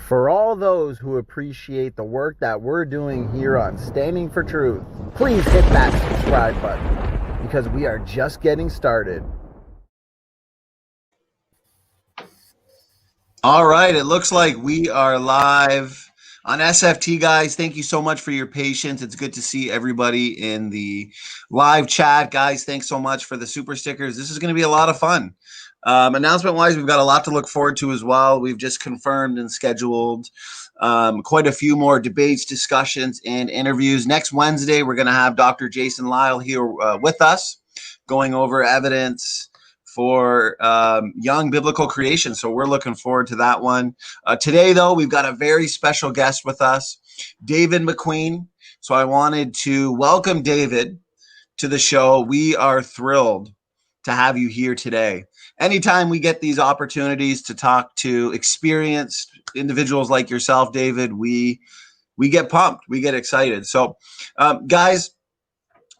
For all those who appreciate the work that we're doing here on Standing for Truth, please hit that subscribe button because we are just getting started. All right, it looks like we are live on SFT, guys. Thank you so much for your patience. It's good to see everybody in the live chat. Guys, thanks so much for the super stickers. This is going to be a lot of fun. Announcement-wise, we've got a lot to look forward to as well. We've just confirmed and scheduled quite a few more debates, discussions, and interviews. Next Wednesday, we're going to have Dr. Jason Lyle here with us, going over evidence for young biblical creation. So we're looking forward to that one. Today, though, we've got a very special guest with us, David Mcqueen. So I wanted to welcome David to the show. We are thrilled to have you here today. Anytime we get these opportunities to talk to experienced individuals like yourself, David, we get pumped, we get excited. So guys,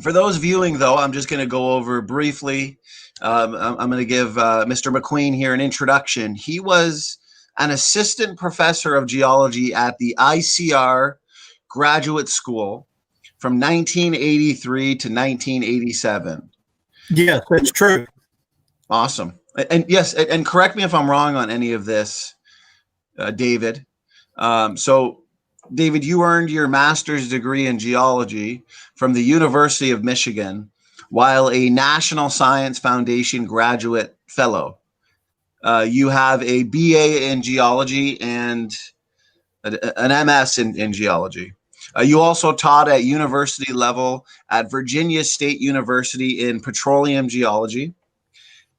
for those viewing, though, I'm just going to go over briefly. I'm going to give Mr. Mcqueen here an introduction. He was an assistant professor of geology at the ICR Graduate School from 1983 to 1987. Yes, that's true. Awesome. And yes, and correct me if I'm wrong on any of this, David. So, David, you earned your master's degree in geology from the University of Michigan, while a National Science Foundation graduate fellow. You have a BA in geology and an MS in geology. You also taught at university level at Virginia State University in petroleum geology.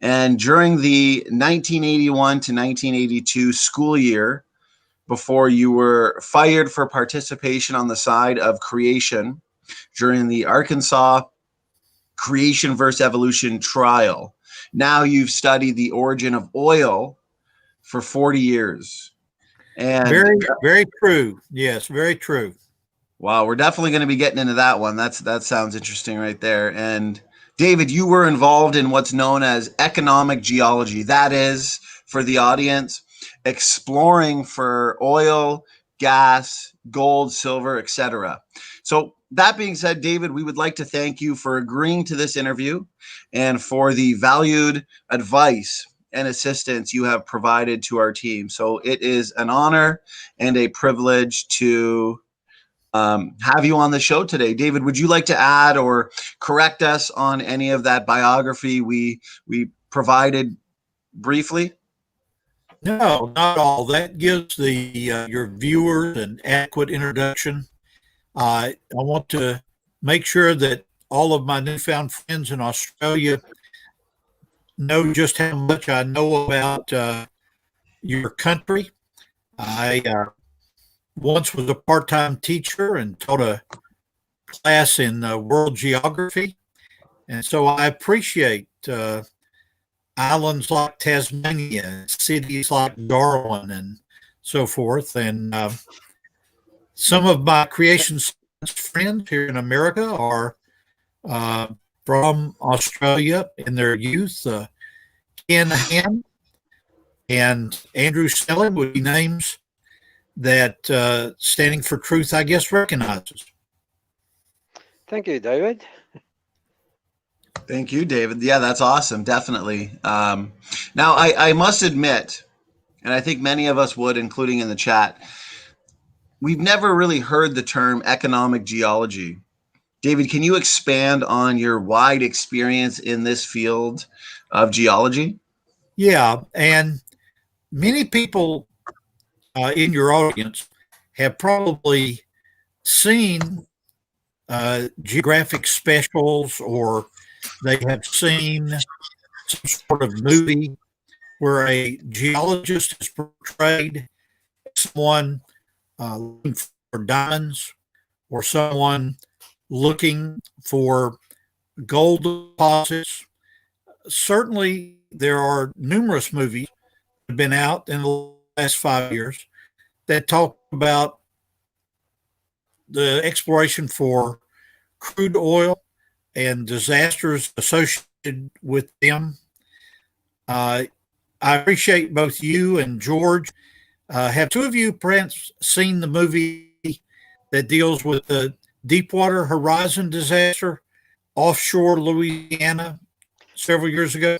And during the 1981 to 1982 school year, before you were fired for participation on the side of creation during the Arkansas creation versus evolution trial. Now you've studied the origin of oil for 40 years. And very true. Yes, very true. Wow, we're definitely going to be getting into that one. That sounds interesting right there. And David, you were involved in what's known as economic geology. That is, for the audience, exploring for oil, gas, gold, silver, etc. So that being said, David, we would like to thank you for agreeing to this interview and for the valued advice and assistance you have provided to our team. So it is an honor and a privilege to have you on the show today. David, would you like to add or correct us on any of that biography we provided briefly? No, not all. That gives the your viewers an adequate introduction. I want to make sure that all of my newfound friends in Australia know just how much I know about your country. I once was a part-time teacher and taught a class in world geography. And so I appreciate islands like Tasmania, cities like Darwin and so forth. And some of my creation science friends here in America are from Australia in their youth. Ken Ham and Andrew Snelling would be names that Standing for Truth, I guess, recognizes. Thank you, David. Thank you, David. Yeah, that's awesome. Definitely. Now, I must admit, and I think many of us would, including in the chat, we've never really heard the term economic geology. David, can you expand on your wide experience in this field of geology? Yeah, and many people in your audience have probably seen geographic specials, or they have seen some sort of movie where a geologist is portrayed as someone looking for diamonds or someone looking for gold deposits. Certainly, there are numerous movies that have been out in the last 5 years that talk about the exploration for crude oil and disasters associated with them. I appreciate both you and George Have two of you perhaps seen the movie that deals with the Deepwater Horizon disaster offshore Louisiana several years ago?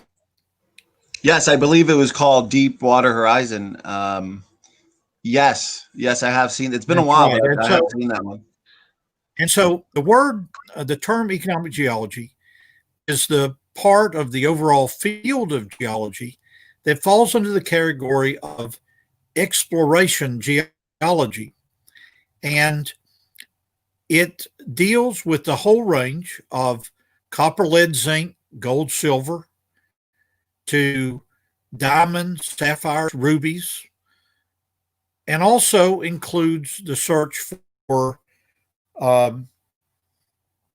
Yes, I believe it was called Deepwater Horizon. Yes, I have seen. It's been a That's while, right. but I have seen that one. And so the term economic geology is the part of the overall field of geology that falls under the category of exploration geology. And it deals with the whole range of copper, lead, zinc, gold, silver, to diamonds, sapphires, rubies, and also includes the search for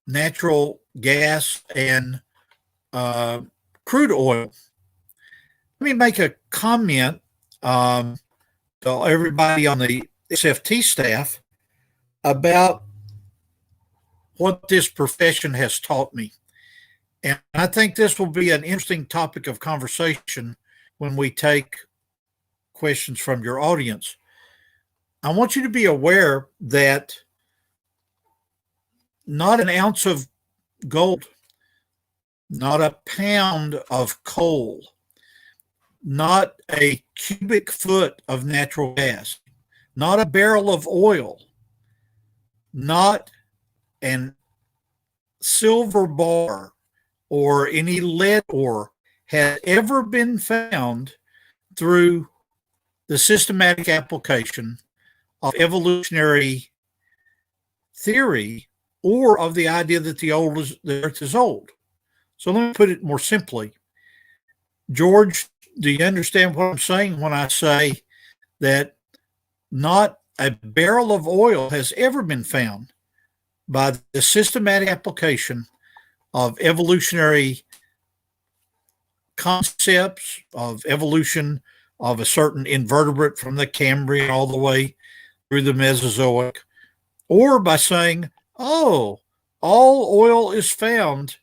natural gas and crude oil. Let me make a comment to everybody on the SFT staff about what this profession has taught me. And I think this will be an interesting topic of conversation when we take questions from your audience. I want you to be aware that not an ounce of gold, not a pound of coal, not a cubic foot of natural gas, not a barrel of oil, not an silver bar or any lead ore has ever been found through the systematic application of evolutionary theory or of the idea that the earth is old. So let me put it more simply. George, do you understand what I'm saying when I say that not a barrel of oil has ever been found by the systematic application of evolutionary concepts of evolution of a certain invertebrate from the Cambrian all the way through the Mesozoic, or by saying, oh, all oil is found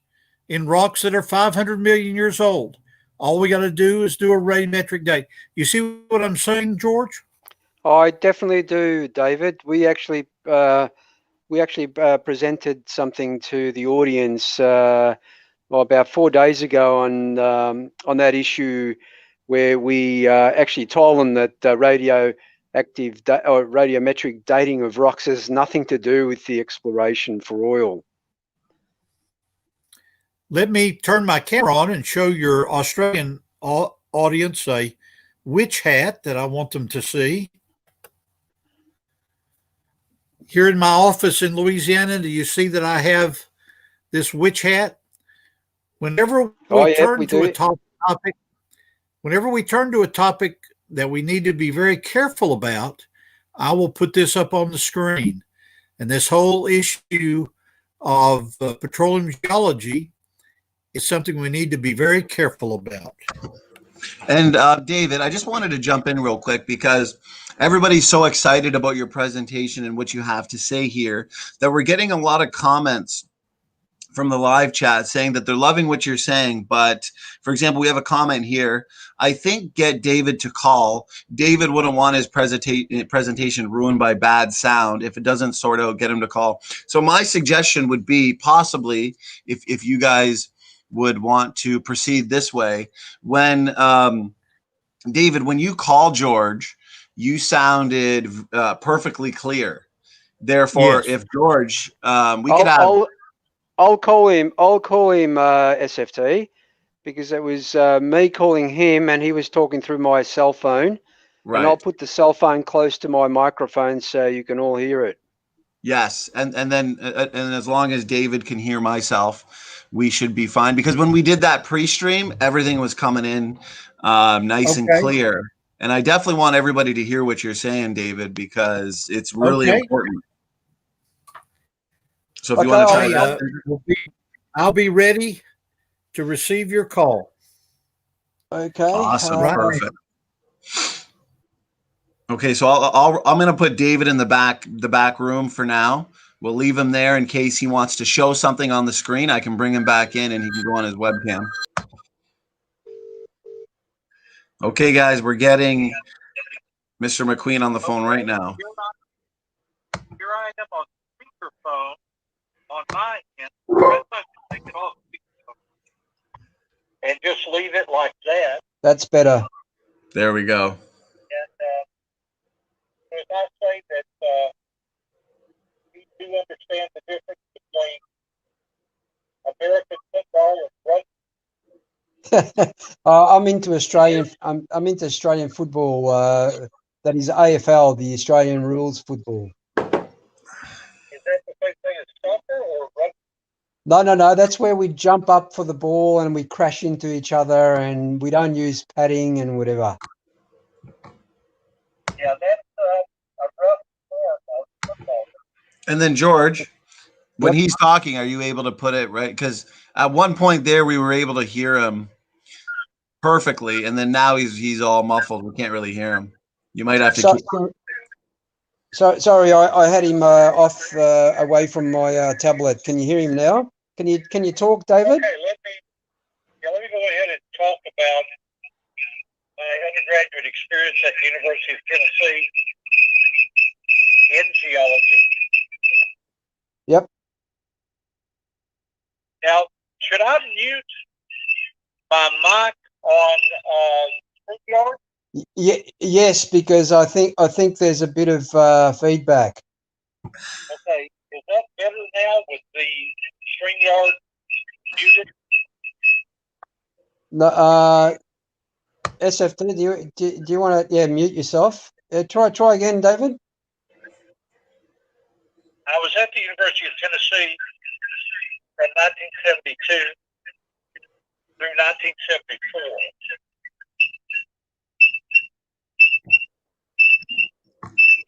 in rocks that are 500 million years old. All we got to do is do a radiometric date. You see what I'm saying, George? I definitely do, David. We actually presented something to the audience about 4 days ago on that issue, where we actually told them that radiometric dating of rocks has nothing to do with the exploration for oil. Let me turn my camera on and show your Australian audience a witch hat that I want them to see. Here in my office in Louisiana, do you see that I have this witch hat? Whenever we turn to a topic, whenever we turn to a topic that we need to be very careful about, I will put this up on the screen. And this whole issue of petroleum geology is something we need to be very careful about. And David, I just wanted to jump in real quick because everybody's so excited about your presentation and what you have to say here that we're getting a lot of comments from the live chat saying that they're loving what you're saying. But for example, we have a comment here. I think get David to call. David wouldn't want his presentation ruined by bad sound. If it doesn't sort out, get him to call. So my suggestion would be possibly if you guys would want to proceed this way, when David, when you call George, you sounded perfectly clear. Therefore, Yes. if George, we could have. I'll call him SFT, because it was me calling him and he was talking through my cell phone. Right. And I'll put the cell phone close to my microphone so you can all hear it. Yes, and then as long as David can hear myself, we should be fine. Because when we did that pre-stream, everything was coming in nice and clear. And I definitely want everybody to hear what you're saying, David, because it's really important. So if you want to try that, I'll be ready to receive your call. Okay. Awesome. Perfect. Okay, so I'm going to put David in the back room for now. We'll leave him there in case he wants to show something on the screen. I can bring him back in and he can go on his webcam. Okay, guys, we're getting Mr. McQueen on the phone right now. Here I am on speakerphone on my end. Let's take it off and just leave it like that. That's better. There we go. And as I say that we do understand the difference between American football and rugby. I'm into Australian. I'm into Australian football. That is AFL, the Australian rules football. Is that the same thing as soccer or rugby? No. That's where we jump up for the ball and we crash into each other, and we don't use padding and whatever. Yeah, that's a rough form of football. And then George, when he's talking, are you able to put it right? Because at one point there, we were able to hear him perfectly, and then now he's all muffled. We can't really hear him. You might have to. Sorry, I had him off away from my tablet. Can you hear him now? Can you talk, David? Okay, let me go ahead and talk about my undergraduate experience at the University of Tennessee in geology. Yep. Now, should I mute my mic on StreamYard? Yes, because I think there's a bit of feedback. Okay, is that better now with the StreamYard muted? No, SFT, do you want to mute yourself? Try again, David. I was at the University of Tennessee from 1972 through 1974.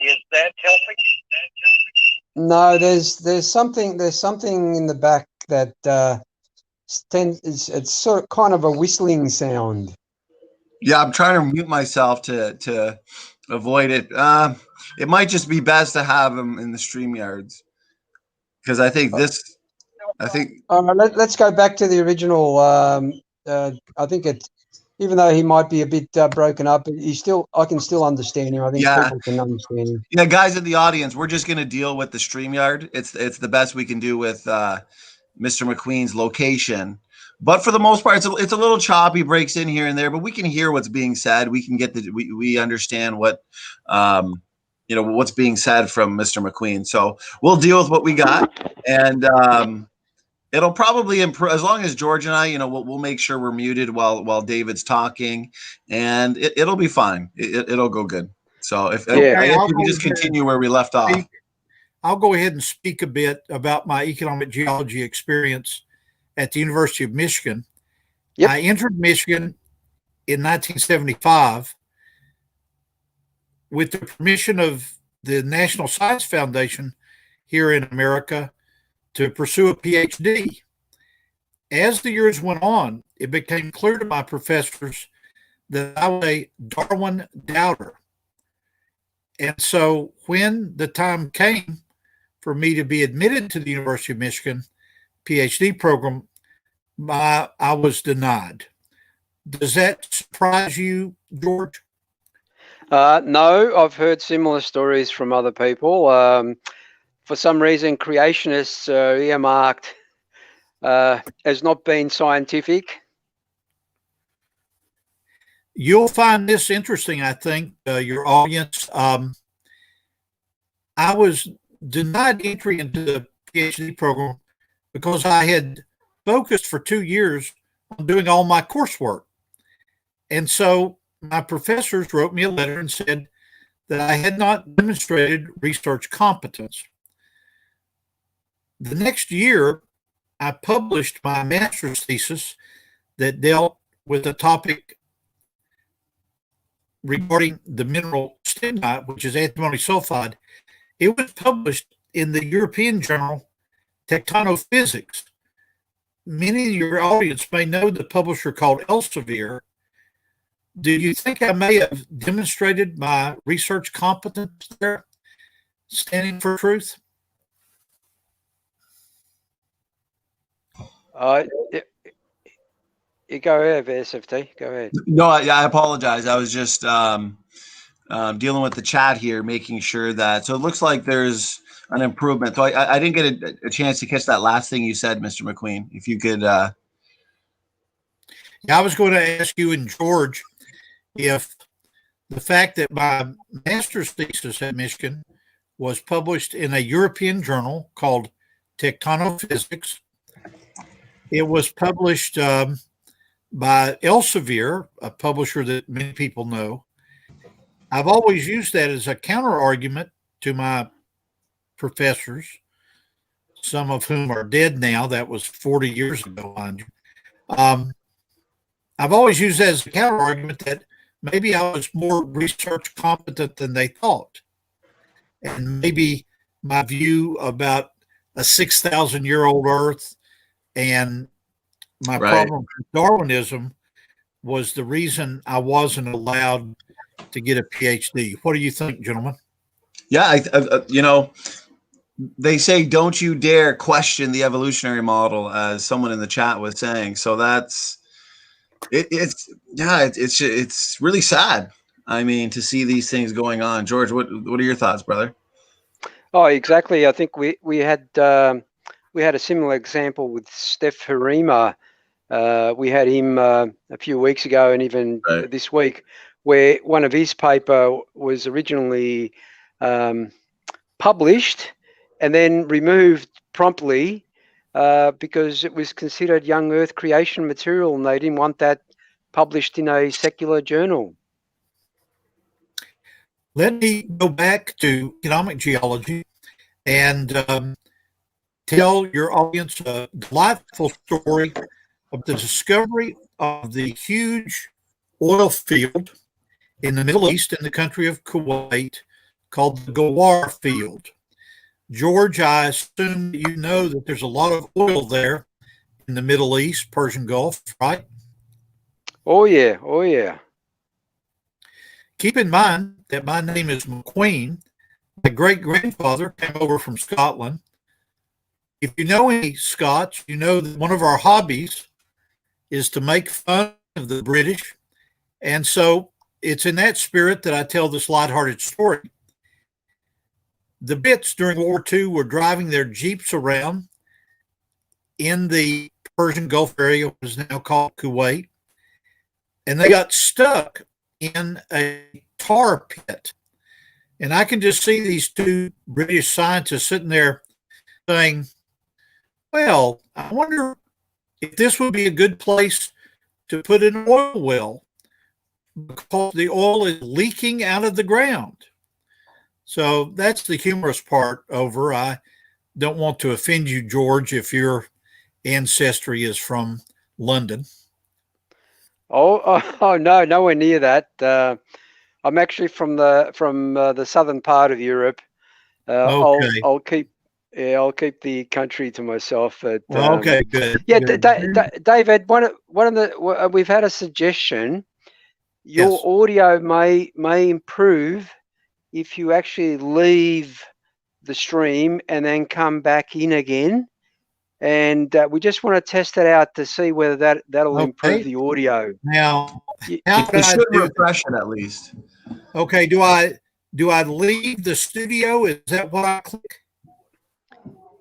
Is that helping? No, there's something in the back that it's sort of kind of a whistling sound. Yeah, I'm trying to mute myself to avoid it. It might just be best to have him in the StreamYards, because I think All right, let's go back to the original. I think even though he might be a bit broken up, I can still understand him. I think people can understand him. Yeah, guys in the audience, we're just going to deal with the StreamYard. It's the best we can do with Mr. McQueen's location. But for the most part, it's a little choppy, breaks in here and there, but we can hear what's being said. We can get we understand what what's being said from Mr. McQueen. So we'll deal with what we got, and it'll probably improve as long as George and I, we'll make sure we're muted while David's talking, and it'll be fine. It'll go good. So if I guess we can just continue where we left off. I'll go ahead and speak a bit about my economic geology experience at the University of Michigan. Yep. I entered Michigan in 1975 with the permission of the National Science Foundation here in America to pursue a PhD. As the years went on, it became clear to my professors that I was a Darwin doubter. And so when the time came for me to be admitted to the University of Michigan PhD program, I was denied. Does that surprise you, George? No, I've heard similar stories from other people. For some reason, creationists are earmarked as not being scientific. You'll find this interesting, I think, your audience. I was denied entry into the PhD program because I had focused for 2 years on doing all my coursework. And so my professors wrote me a letter and said that I had not demonstrated research competence. The next year, I published my master's thesis that dealt with a topic regarding the mineral stibnite, which is antimony sulfide. It was published in the European journal Tectonophysics. Many of your audience may know the publisher called Elsevier. Do you think I may have demonstrated my research competence there, standing for truth? You go ahead, SFT. Go ahead. No, I apologize. I was just dealing with the chat here, making sure that, so it looks like there's an improvement. So I didn't get a chance to catch that last thing you said, Mr. McQueen. If you could. Yeah, I was going to ask you and George if the fact that my master's thesis at Michigan was published in a European journal called Tectonophysics. It was published by Elsevier, a publisher that many people know. I've always used that as a counter argument to my professors, some of whom are dead now. That was 40 years ago, mind you. I've always used that as a counter argument that maybe I was more research competent than they thought. And maybe my view about a 6,000-year-old Earth and my problem with Darwinism was the reason I wasn't allowed to get a PhD. What do you think, gentlemen? Yeah, you know, they say don't you dare question the evolutionary model, as someone in the chat was saying. So that's it's really sad. I mean, to see these things going on. George, what are your thoughts, brother? Oh, exactly. I think we had a similar example with Steph Harima. We had him a few weeks ago, and even this week, where one of his paper was originally published and then removed promptly because it was considered young Earth creation material, and they didn't want that published in a secular journal. Let me go back to economic geology and tell your audience a delightful story of the discovery of the huge oil field in the Middle East, in the country of Kuwait, called the Ghawar Field. George, I assume you know that there's a lot of oil there in the Middle East, Persian Gulf, right? Oh, yeah. Oh, yeah. Keep in mind that my name is McQueen. My great-grandfather came over from Scotland. If you know any Scots, you know that one of our hobbies is to make fun of the British. And so it's in that spirit that I tell this lighthearted story. The Brits during World War II were driving their Jeeps around in the Persian Gulf area, what is now called Kuwait, and they got stuck in a tar pit. And I can just see these two British scientists sitting there saying, well, I wonder if this would be a good place to put an oil well, because the oil is leaking out of the ground. So that's the humorous part over. I don't want to offend you, George, if your ancestry is from London. Oh no, nowhere near that. I'm actually from the southern part of Europe. Okay. I'll keep the country to myself. But, okay, good. Yeah, good. David, one of the we've had a suggestion. Your audio may improve if you actually leave the stream and then come back in again. And we just want to test it out to see whether that'll improve the audio. Now, it should refresh it at least. Okay, do I leave the studio? Is that what I click?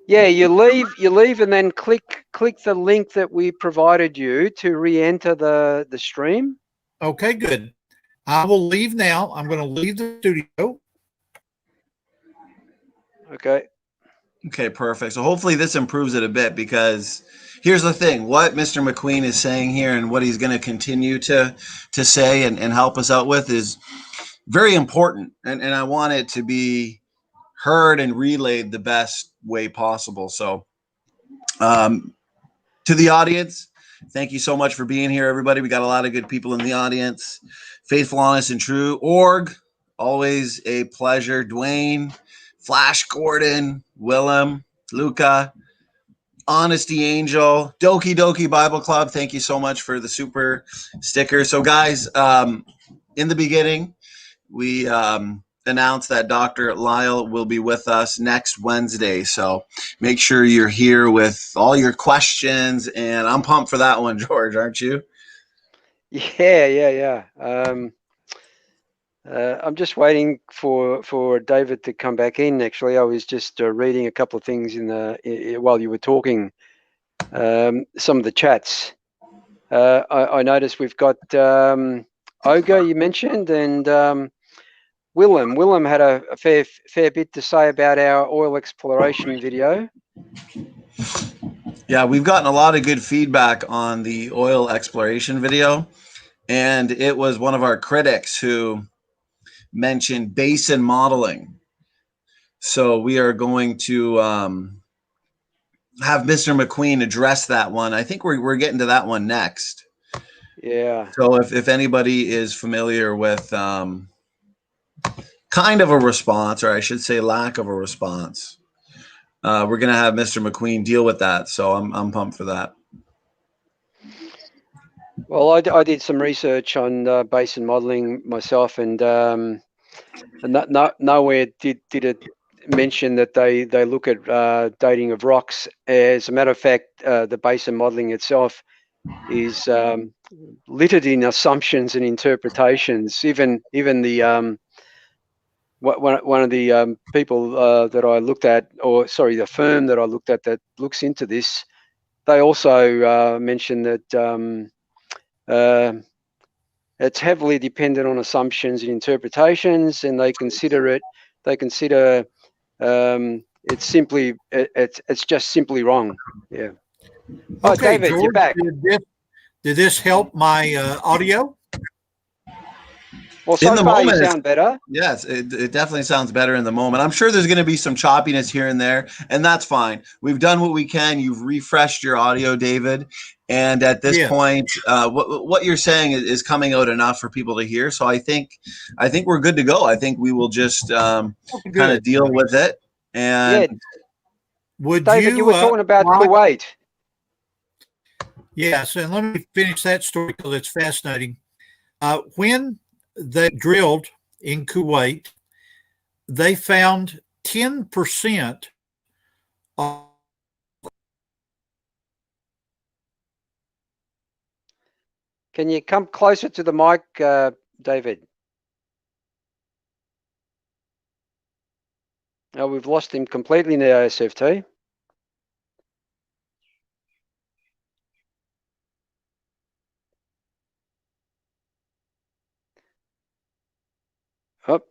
Yeah, you leave and then click the link that we provided you to re-enter the stream. Okay, good. I will leave now. I'm going to leave the studio. Okay. Okay, perfect. So hopefully this improves it a bit, because here's the thing. What Mr. McQueen is saying here and what he's going to continue to say and help us out with is very important. And I want it to be heard and relayed the best way possible. So to the audience, thank you so much for being here, everybody. We got a lot of good people in the audience. Faithful, Honest, and True. Org, always a pleasure. Dwayne, Flash Gordon, Willem, Luca, Honesty Angel, Doki Doki Bible Club. Thank you so much for the super sticker. So guys, in the beginning, we announced that Dr. Lyle will be with us next Wednesday. So make sure you're here with all your questions. And I'm pumped for that one, George, aren't you? Yeah. I'm just waiting for David to come back in. Actually, I was just reading a couple of things while you were talking. Some of the chats. I noticed we've got Oga you mentioned, and Willem. Willem had a fair bit to say about our oil exploration video. Yeah, we've gotten a lot of good feedback on the oil exploration video, and it was one of our critics who mentioned basin modeling. So we are going to have Mr. McQueen address that one. I think we're getting to that one next. Yeah. So if anybody is familiar with kind of a response, or I should say lack of a response, we're going to have Mr. McQueen deal with that. So I'm pumped for that. Well, I did some research on basin modeling myself, and nowhere did it mention that they look at dating of rocks. As a matter of fact, the basin modeling itself is littered in assumptions and interpretations. Even the one of the people that I looked at, or sorry, the firm that I looked at that looks into this, they also mentioned that it's heavily dependent on assumptions and interpretations, and they consider it's just simply wrong. Yeah. Oh, Okay, David, George, you're back. Did this help my audio? Well, so In the far moment, you sound better. Yes, it definitely sounds better in the moment. I'm sure there's going to be some choppiness here and there, and that's fine. We've done what we can. You've refreshed your audio, David, and at this point, what you're saying is coming out enough for people to hear. So I think we're good to go. I think we will just kind of deal with it. And yeah. David, you were talking about Kuwait. Yes, and let me finish that story because it's fascinating. When they drilled in Kuwait, they found 10% of. Can you come closer to the mic, David? Oh, we've lost him completely now, SFT. Oh.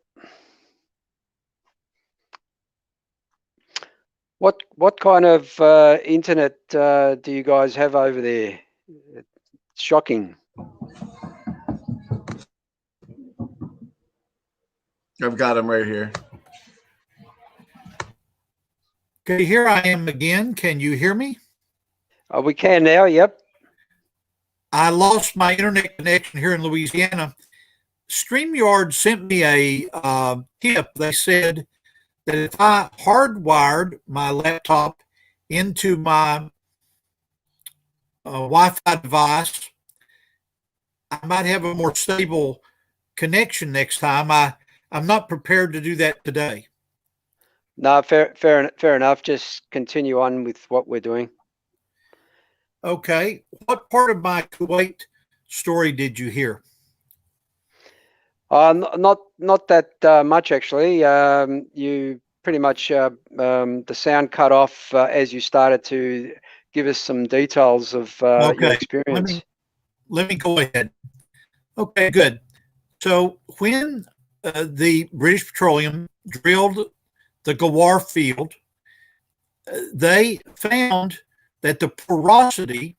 What kind of internet do you guys have over there? It's shocking. I've got him right here. Okay, here I am again. Can you hear me? We can now, yep. I lost my internet connection here in Louisiana. StreamYard sent me a tip. They said that if I hardwired my laptop into my Wi-Fi device, I might have a more stable connection next time. I'm not prepared to do that today. No, fair enough. Just continue on with what we're doing. Okay. What part of my Kuwait story did you hear? Not that much actually. You pretty much the sound cut off as you started to give us some details of your experience. Let me go ahead. Okay, good. So when the British Petroleum drilled the Gawar field, they found that the porosity,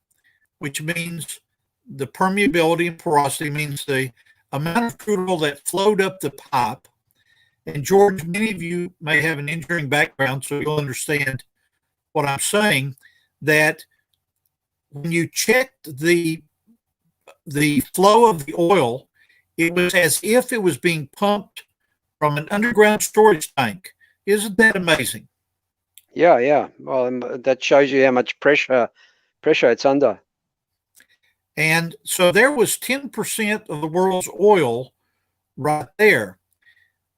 which means the permeability and porosity, means the amount of crude oil that flowed up the pipe. And George, many of you may have an engineering background, so you'll understand what I'm saying, that when you checked the flow of the oil, it was as if it was being pumped from an underground storage tank. Isn't that amazing? Yeah. Well, that shows you how much pressure it's under. And so there was 10% of the world's oil right there.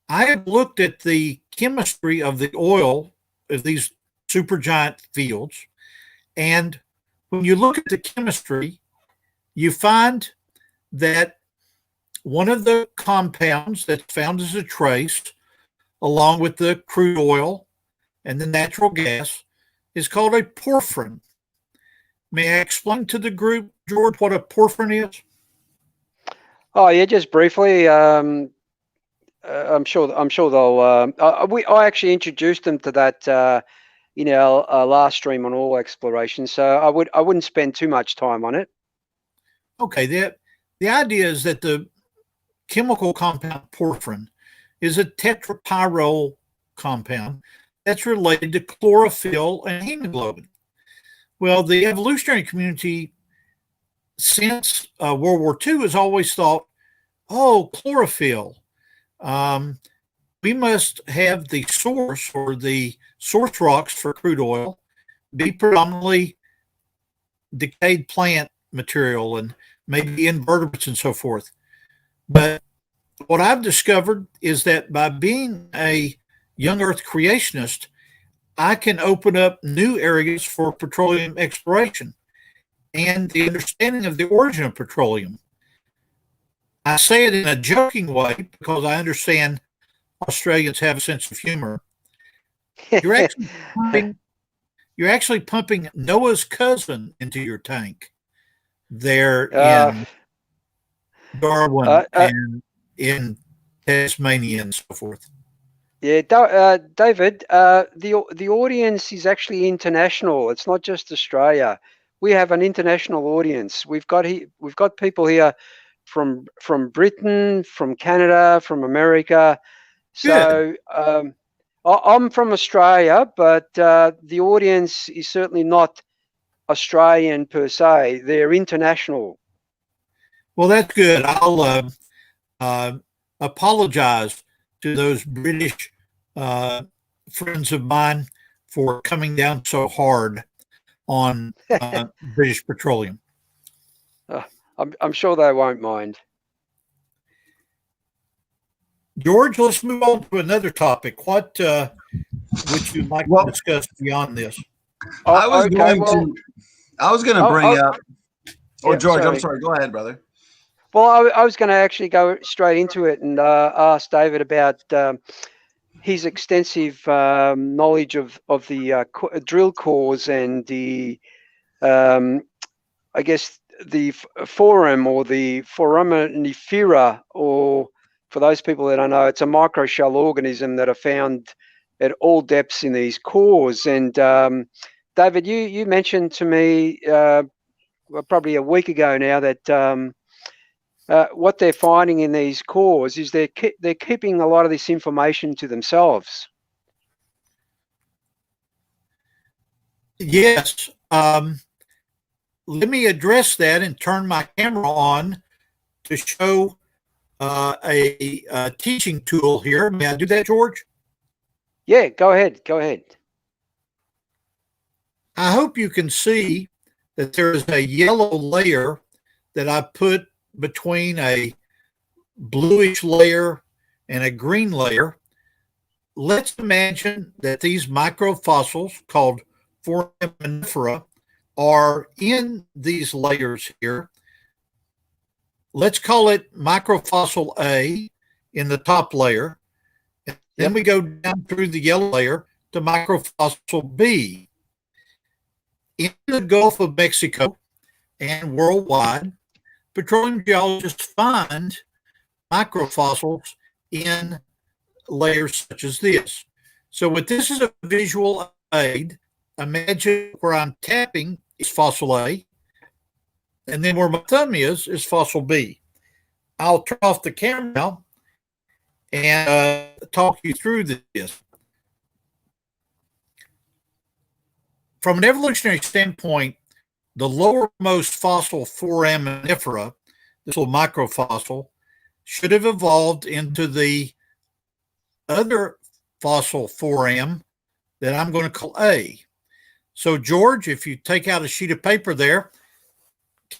I have looked at the chemistry of the oil of these supergiant fields, and when you look at the chemistry, you find that one of the compounds that's found as a trace, along with the crude oil and the natural gas, is called a porphyrin. May I explain to the group, George, what a porphyrin is? Oh yeah, just briefly. I'm sure they'll. I actually introduced them to that in our last stream on oil exploration, so I wouldn't spend too much time on it. Okay, the idea is that the chemical compound porphyrin is a tetrapyrrole compound that's related to chlorophyll and hemoglobin. Well, the evolutionary community since World War II has always thought, oh, chlorophyll. We must have the source or the source rocks for crude oil be predominantly decayed plant material and maybe invertebrates and so forth. But what I've discovered is that by being a young earth creationist, I can open up new areas for petroleum exploration and the understanding of the origin of petroleum. I say it in a joking way because I understand Australians have a sense of humor. You're actually pumping Noah's cousin into your tank there in Darwin and in Tasmania and so forth. Yeah, David, the audience is actually international. It's not just Australia. We have an international audience. We've got people here from Britain, from Canada, from America. So I'm from Australia, but the audience is certainly not Australian per se. They're international. Well, that's good. I'll apologize to those British friends of mine for coming down so hard on British petroleum. I'm sure they won't mind. George, let's move on to another topic. What would you like to discuss beyond this? I was going to bring up. Oh, George, sorry. I'm sorry. Go ahead, brother. Well, I was going to actually go straight into it and ask David about his extensive knowledge of the drill cores and the, I guess, the forum or the foraminifera, or for those people that don't know, it's a microshell organism that are found at all depths in these cores. And David, you mentioned to me probably a week ago now that what they're finding in these cores is they're keeping a lot of this information to themselves. Yes. Let me address that and turn my camera on to show a teaching tool here. May I do that, George? Yeah, go ahead. Go ahead. I hope you can see that there is a yellow layer that I put between a bluish layer and a green layer. Let's imagine that these microfossils called foraminifera are in these layers here. Let's call it microfossil A in the top layer. And then we go down through the yellow layer to microfossil B. In the Gulf of Mexico and worldwide, petroleum geologists find microfossils in layers such as this. So with this as a visual aid, imagine where I'm tapping is fossil A, and then where my thumb is fossil B. I'll turn off the camera now and talk you through this. From an evolutionary standpoint, the lowermost fossil foraminifera, this little microfossil, should have evolved into the other fossil foram that I'm going to call A. So, George, if you take out a sheet of paper there,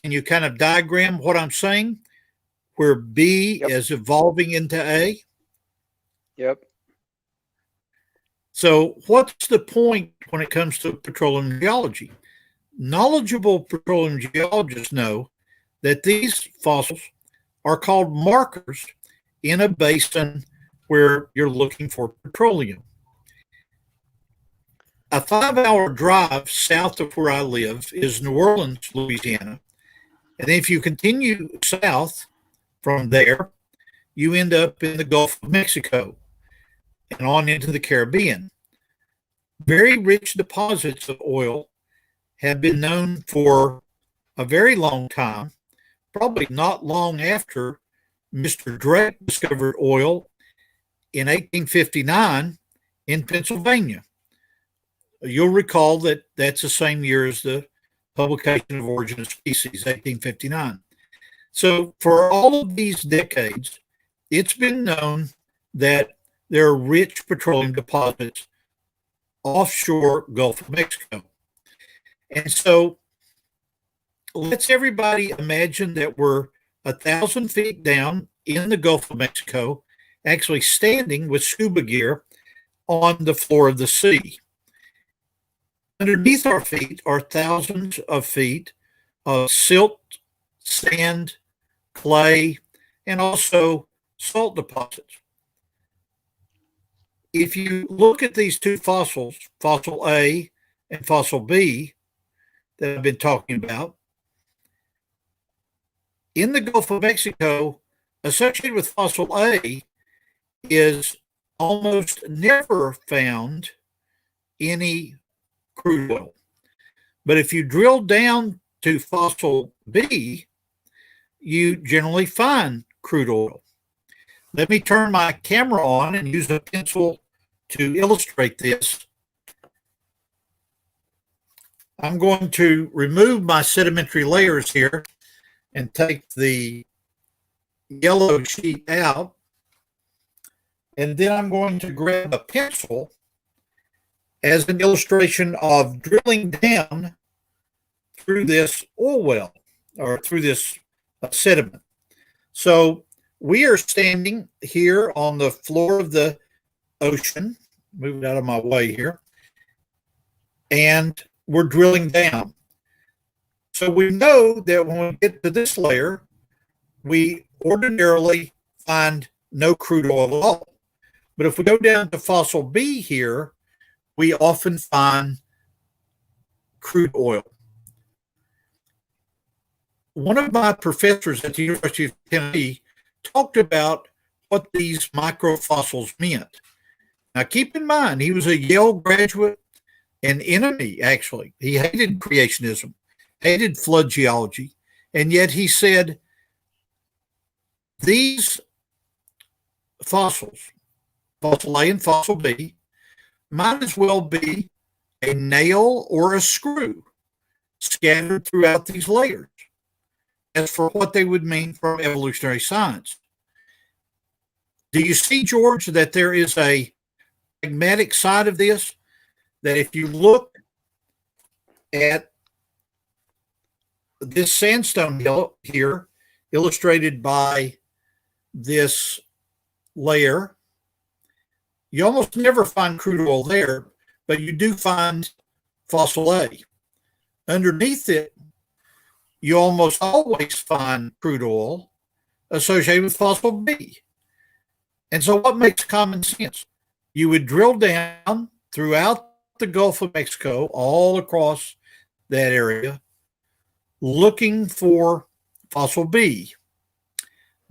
can you kind of diagram what I'm saying? Where B is evolving into A? Yep. So what's the point when it comes to petroleum geology? Knowledgeable petroleum geologists know that these fossils are called markers in a basin where you're looking for petroleum. A 5-hour drive south of where I live is New Orleans, Louisiana. And if you continue south from there, you end up in the Gulf of Mexico and on into the Caribbean. Very rich deposits of oil have been known for a very long time, probably not long after Mr. Drake discovered oil in 1859 in Pennsylvania. You'll recall that that's the same year as the publication of Origin of Species, 1859. So for all of these decades, it's been known that there are rich petroleum deposits offshore Gulf of Mexico. And so let's everybody imagine that we're 1,000 feet down in the Gulf of Mexico, actually standing with scuba gear on the floor of the sea. Underneath our feet are thousands of feet of silt, sand, clay, and also salt deposits. If you look at these two fossils, fossil A and fossil B, that I've been talking about, in the Gulf of Mexico, associated with fossil A is almost never found any crude oil. But if you drill down to fossil B, you generally find crude oil. Let me turn my camera on and use a pencil to illustrate this. I'm going to remove my sedimentary layers here and take the yellow sheet out. And then I'm going to grab a pencil as an illustration of drilling down through this oil well or through this sediment. So we are standing here on the floor of the ocean, move it out of my way here, and we're drilling down. So we know that when we get to this layer, we ordinarily find no crude oil at all. But if we go down to fossil B here, we often find crude oil. One of my professors at the University of Tennessee talked about what these microfossils meant. Now, keep in mind, he was a Yale graduate and enemy, actually. He hated creationism, hated flood geology, and yet he said these fossils, fossil A and fossil B, might as well be a nail or a screw scattered throughout these layers as for what they would mean from evolutionary science. Do you see, George, that there is a pragmatic side of this? That if you look at this sandstone hill here, illustrated by this layer, you almost never find crude oil there, but you do find fossil A. Underneath it, you almost always find crude oil associated with fossil B. And so what makes common sense? You would drill down throughout the Gulf of Mexico, all across that area, looking for fossil B.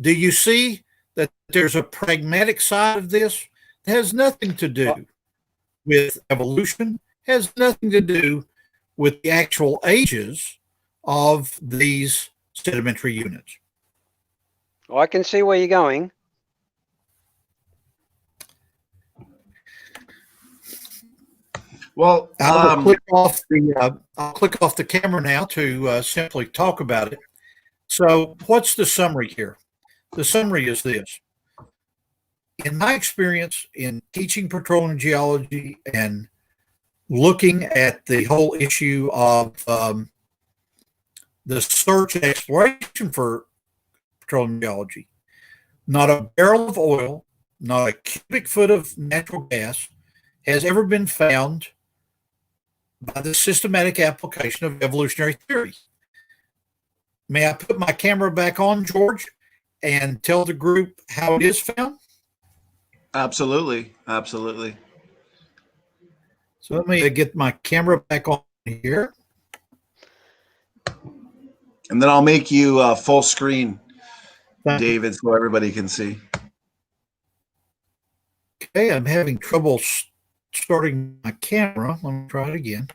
Do you see that there's a pragmatic side of this? It has nothing to do with evolution, has nothing to do with the actual ages of these sedimentary units. Oh, I can see where you're going. Well, I'll click off the camera now to simply talk about it. So what's the summary here? The summary is this. In my experience in teaching petroleum geology and looking at the whole issue of the search and exploration for petroleum geology, not a barrel of oil, not a cubic foot of natural gas has ever been found by the systematic application of evolutionary theory. May I put my camera back on, George? and tell the group how it is found? Absolutely. Absolutely. So let me get my camera back on here. And then I'll make you full screen, David, so everybody can see. Okay, I'm having trouble starting my camera. Let me try it again.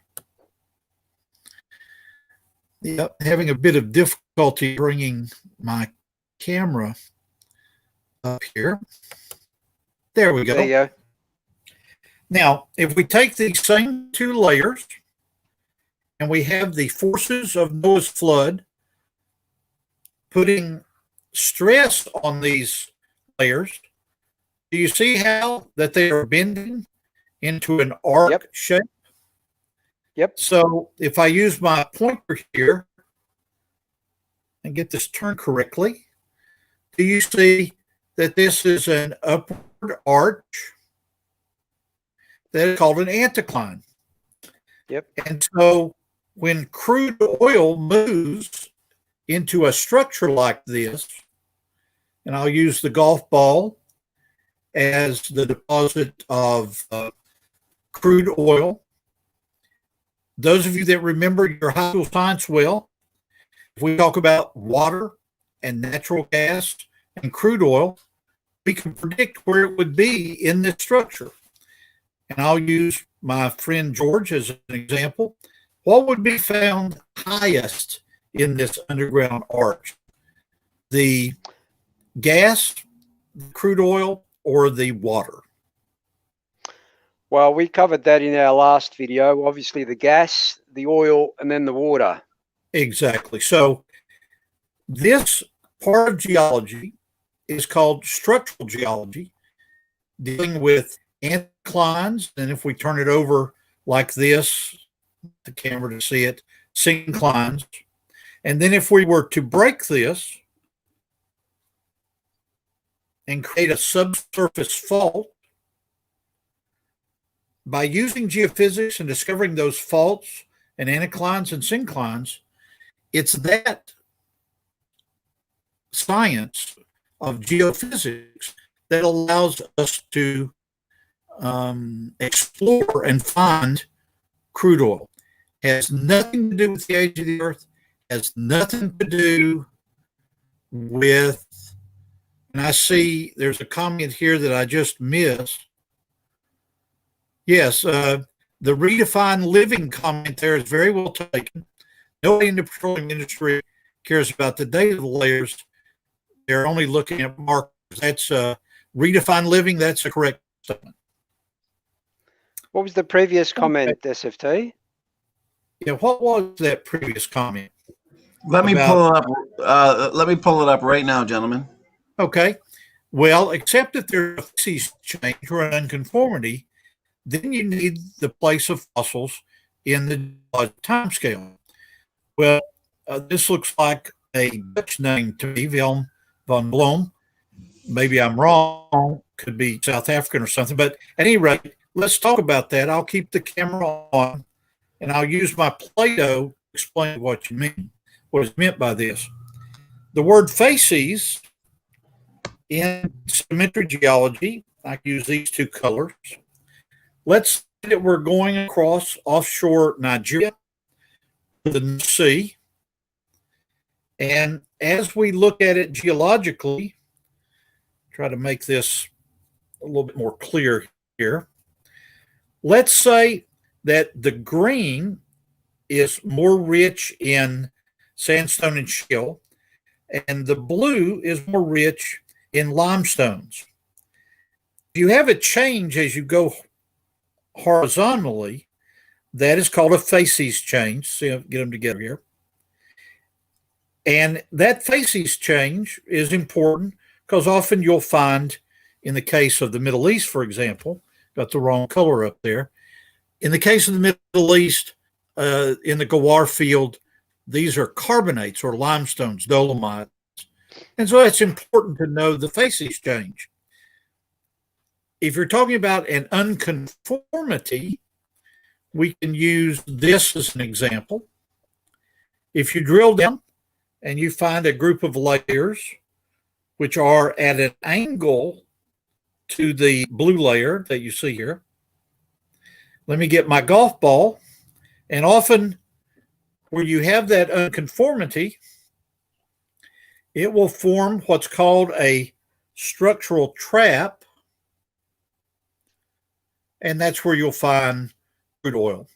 Yep, having a bit of difficulty bringing my camera up here. There we go. There you go. Now, if we take these same two layers and we have the forces of Noah's flood putting stress on these layers, do you see how that they are bending into an arc shape? Yep. So if I use my pointer here and get this turned correctly, do you see that this is an upward arch that is called an anticline? Yep. And so when crude oil moves into a structure like this, and I'll use the golf ball as the deposit of crude oil. Those of you that remember your high school science well, if we talk about water and natural gas and crude oil, we can predict where it would be in this structure. And I'll use my friend George as an example. What would be found highest in this underground arch? The gas, the crude oil, or the water? Well, we covered that in our last video. Obviously, the gas, the oil, and then the water. Exactly. So this part of geology is called structural geology, dealing with anticlines. And if we turn it over like this, the camera to see it, synclines. And then if we were to break this and create a subsurface fault, by using geophysics and discovering those faults and anticlines and synclines, it's that science of geophysics that allows us to explore and find crude oil. Has nothing to do with the age of the earth, has nothing to do with, and I see there's a comment here that I just missed. Yes, the redefined living comment there is very well taken. Nobody in the petroleum industry cares about the date of the layers. They're only looking at markers. That's redefined living. That's a correct statement. What was the previous comment, SFT? Yeah, what was that previous comment? Let me pull it up. Let me pull it up right now, gentlemen. Okay. Well, except if there's a species change or an unconformity, then you need the place of fossils in the time scale. Well, this looks like a Dutch name to me, Willem van Bloem. Maybe I'm wrong. Could be South African or something. But at any rate, let's talk about that. I'll keep the camera on, and I'll use my Play-Doh to explain what you mean, what is meant by this. The word facies in sedimentary geology, I use these two colors. Let's say that we're going across offshore Nigeria, the sea, and as we look at it geologically, try to make this a little bit more clear here. Let's say that the green is more rich in sandstone and shale, and the blue is more rich in limestones. You have a change as you go horizontally. That is called a facies change. See, I'll get them together here. And that facies change is important because often you'll find, in the case of the Middle East, for example, got the wrong color up there. In the case of the Middle East, in the Gawar field, these are carbonates or limestones, dolomites. And so it's important to know the facies change. If you're talking about an unconformity, we can use this as an example. If you drill down and you find a group of layers which are at an angle to the blue layer that you see here. Let me get my golf ball. And often where you have that unconformity, it will form what's called a structural trap. And that's where you'll find crude oil.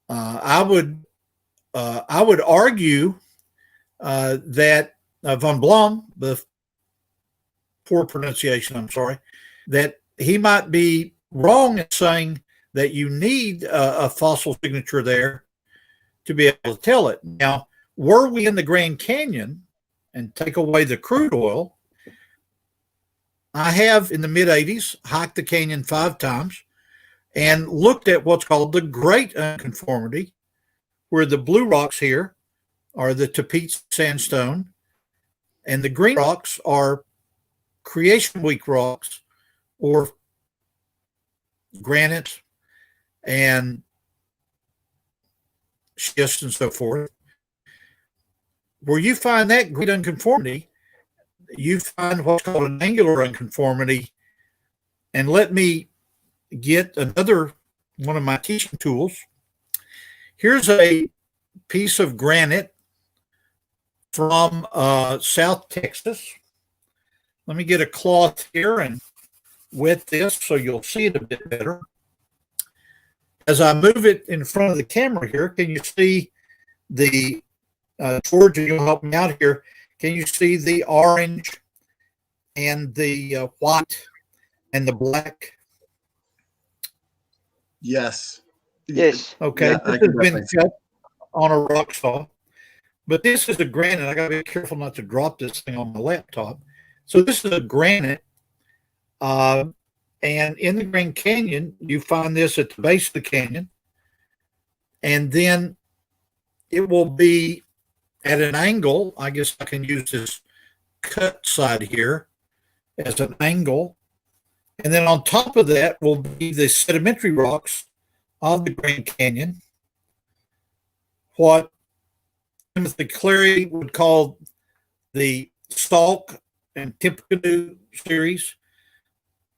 I would argue that von Blum, the poor pronunciation, I'm sorry, that he might be wrong in saying that you need a fossil signature there to be able to tell it. Now, were we in the Grand Canyon and take away the crude oil, I have in the mid 80s hiked the canyon 5 times and looked at what's called the Great Unconformity, where the blue rocks here are the Tapete sandstone, and the green rocks are Creation Week rocks or granite and schist and so forth. Where you find that great unconformity, you find what's called an angular unconformity. And let me get another one of my teaching tools. Here's a piece of granite from South Texas. Let me get a cloth here and wet this so you'll see it a bit better. As I move it in front of the camera here, can you see the, George, you'll help me out here, can you see the orange and the white and the black? Yes. Yes. Okay, Yeah, this has been cut on a rock saw, but this is a granite. I got to be careful not to drop this thing on my laptop. So this is a granite, and in the Grand Canyon, you find this at the base of the canyon, and then it will be at an angle. I guess I can use this cut side here as an angle, and then on top of that will be the sedimentary rocks of the Grand Canyon, what Timothy Cleary would call the Stalk and Timpano series.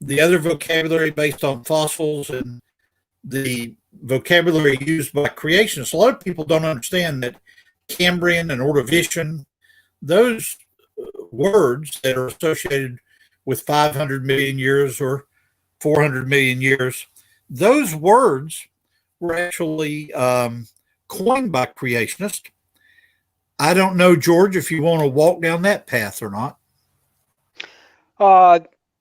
The other vocabulary based on fossils and the vocabulary used by creationists. A lot of people don't understand that Cambrian and Ordovician, those words that are associated with 500 million years or 400 million years, those words were actually coined by creationists. I don't know, George, if you want to walk down that path or not.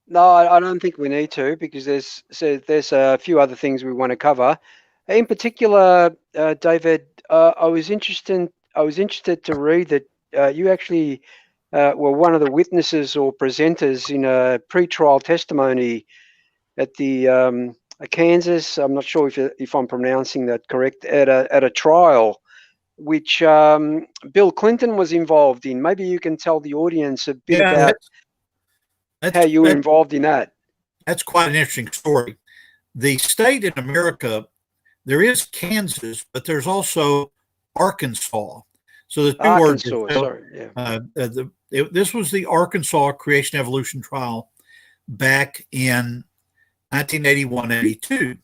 No, I don't think we need to, because there's a few other things we want to cover. In particular, David, I was interested to read that you actually were one of the witnesses or presenters in a pre-trial testimony at the Kansas. I'm not sure if I'm pronouncing that correct. At a trial, which Bill Clinton was involved in. Maybe you can tell the audience a bit about how you were involved in that. That's quite an interesting story. The state in America, there is Kansas, but there's also Arkansas. So the two words. This was the Arkansas Creation Evolution Trial back in 1981-82.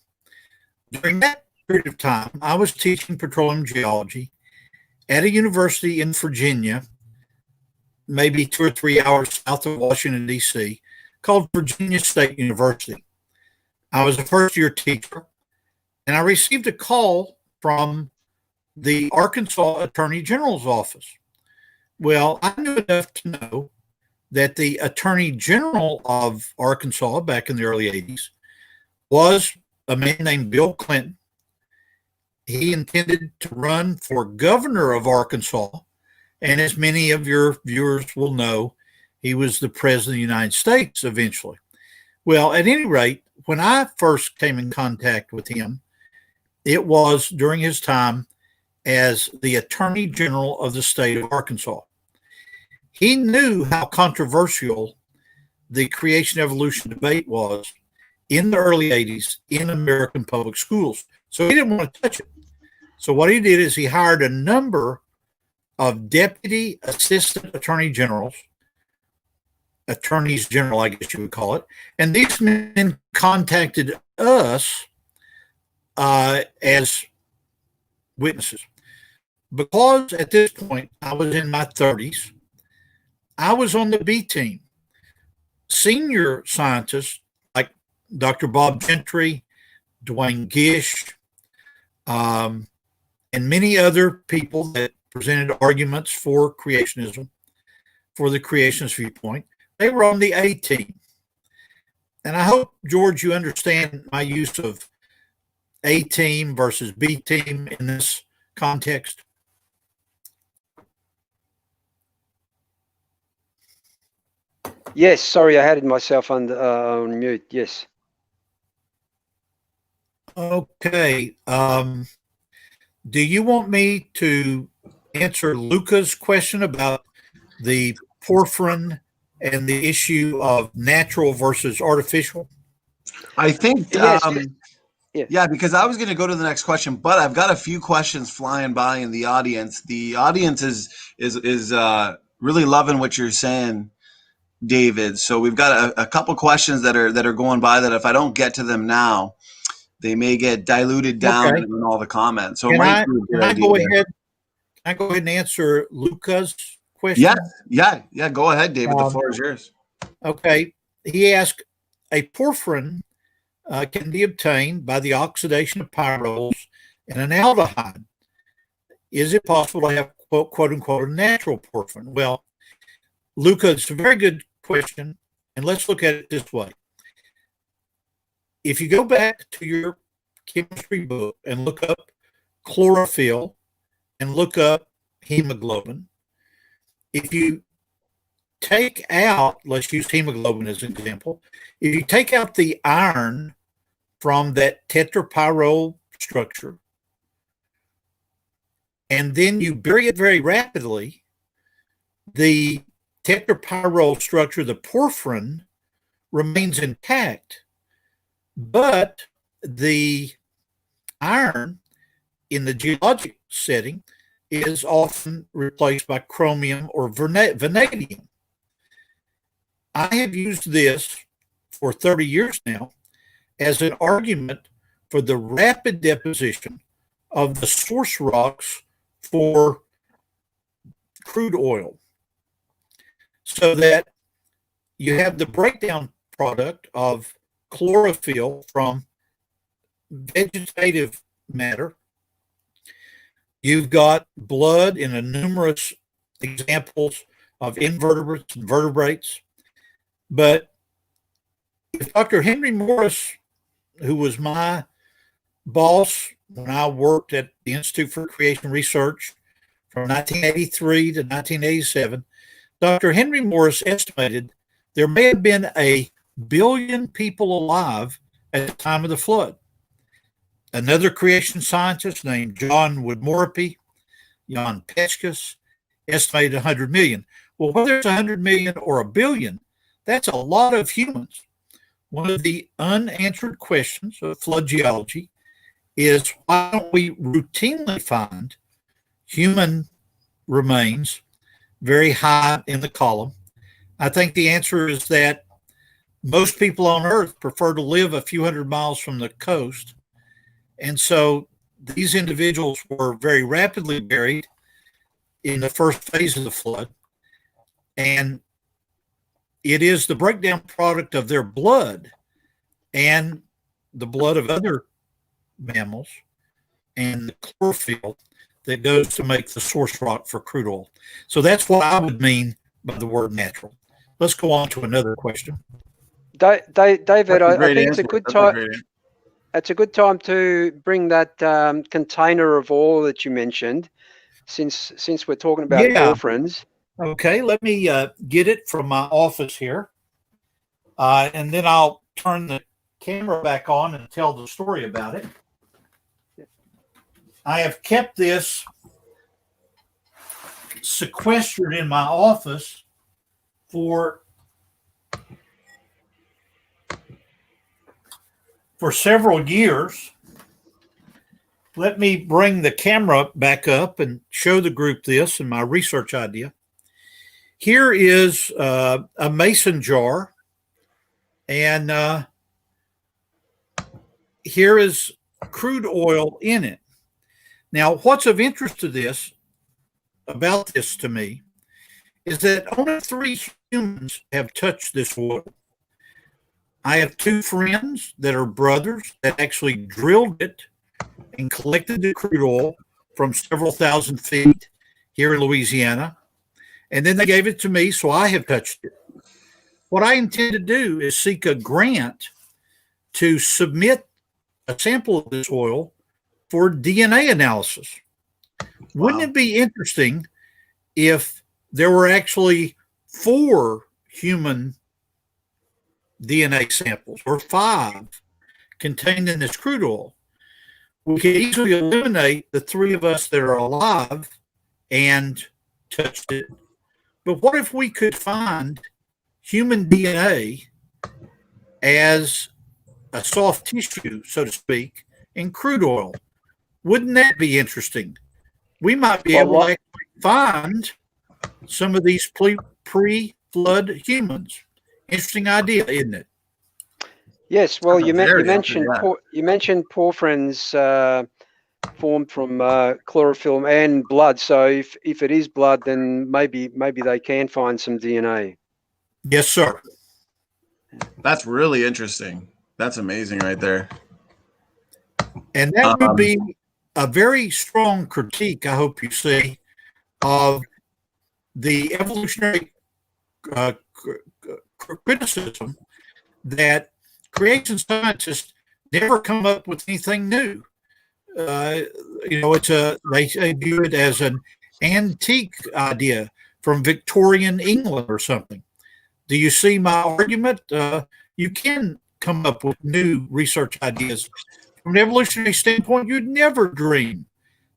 During that period of time, I was teaching petroleum geology at a university in Virginia, maybe 2 or 3 hours south of Washington, D.C., called Virginia State University. I was a first-year teacher, and I received a call from the Arkansas Attorney General's office. Well, I knew enough to know that the Attorney General of Arkansas back in the early 80s was a man named Bill Clinton. He intended to run for governor of Arkansas, and as many of your viewers will know, he was the president of the United States eventually. Well, at any rate, when I first came in contact with him, it was during his time as the Attorney General of the state of Arkansas. He knew how controversial the creation evolution debate was in the early 80s in American public schools. So he didn't want to touch it. So what he did is he hired a number of deputy assistant attorney generals, attorneys general, I guess you would call it. And these men contacted us as witnesses. Because at this point, I was in my 30s, I was on the B team. Senior scientists like Dr. Bob Gentry, Dwayne Gish, and many other people that presented arguments for creationism, for the creationist viewpoint, they were on the A team. And I hope, George, you understand my use of A team versus B team in this context. Yes, sorry, I had myself on mute. Yes. Okay. Do you want me to answer Luca's question about the porphyrin and the issue of natural versus artificial? I think, Yes. yeah, because I was going to go to the next question, but I've got a few questions flying by in the audience. The audience is really loving what you're saying, David. So we've got a couple questions that are going by that if I don't get to them now, they may get diluted down in all the comments. So Can I go ahead and answer Luca's question? Yeah. Go ahead, David. The floor is yours. Okay. He asked, a porphyrin can be obtained by the oxidation of pyrols and an aldehyde. Is it possible to have, quote unquote, a natural porphyrin? Well, Luca, it's a very good question. And let's look at it this way. If you go back to your chemistry book and look up chlorophyll and look up hemoglobin, if you take out, let's use hemoglobin as an example, if you take out the iron from that tetrapyrrole structure and then you bury it very rapidly, the tetrapyrrole structure, the porphyrin, remains intact, but the iron in the geologic setting is often replaced by chromium or vanadium. I have used this for 30 years now as an argument for the rapid deposition of the source rocks for crude oil, so that you have the breakdown product of chlorophyll from vegetative matter. You've got blood in a numerous examples of invertebrates and vertebrates. But if Dr. Henry Morris, who was my boss when I worked at the Institute for Creation Research from 1983 to 1987, Dr. Henry Morris estimated there may have been 1 billion people alive at the time of the flood. Another creation scientist named John Woodmoraphy, Jan Petschkus, estimated 100 million. Well, whether it's 100 million or 1 billion, that's a lot of humans. One of the unanswered questions of flood geology is, why don't we routinely find human remains very high in the column? I think the answer is that most people on Earth prefer to live a few hundred miles from the coast. And so these individuals were very rapidly buried in the first phase of the flood. And it is the breakdown product of their blood and the blood of other mammals and the chlorophyll that goes to make the source rock for crude oil. So that's what I would mean by the word natural. Let's go on to another question. David, I think it's a good time. It's a good time to bring that container of oil that you mentioned, since we're talking about porphyrins. Okay, let me get it from my office here, and then I'll turn the camera back on and tell the story about it. I have kept this sequestered in my office for several years. Let me bring the camera back up and show the group this and my research idea. Here is a mason jar, and here is crude oil in it. Now, what's of interest about this to me, is that only 3 humans have touched this oil. I have 2 friends that are brothers that actually drilled it and collected the crude oil from several thousand feet here in Louisiana. And then they gave it to me, so I have touched it. What I intend to do is seek a grant to submit a sample of this oil for DNA analysis. Wow. Wouldn't it be interesting if there were actually 4 human DNA samples or 5 contained in this crude oil? We could easily eliminate the 3 of us that are alive and touched it. But what if we could find human DNA as a soft tissue, so to speak, in crude oil? Wouldn't that be interesting? We might be able to actually find some of these pre-flood humans. Interesting idea, isn't it? Yes. Well, you mentioned porphyrins formed from chlorophyll and blood. So if it is blood, then maybe they can find some DNA. Yes, sir. That's really interesting. That's amazing right there. And that would be a very strong critique, I hope you see, of the evolutionary criticism that creation scientists never come up with anything new. They view it as an antique idea from Victorian England or something. Do you see my argument? You can come up with new research ideas. From an evolutionary standpoint, you'd never dream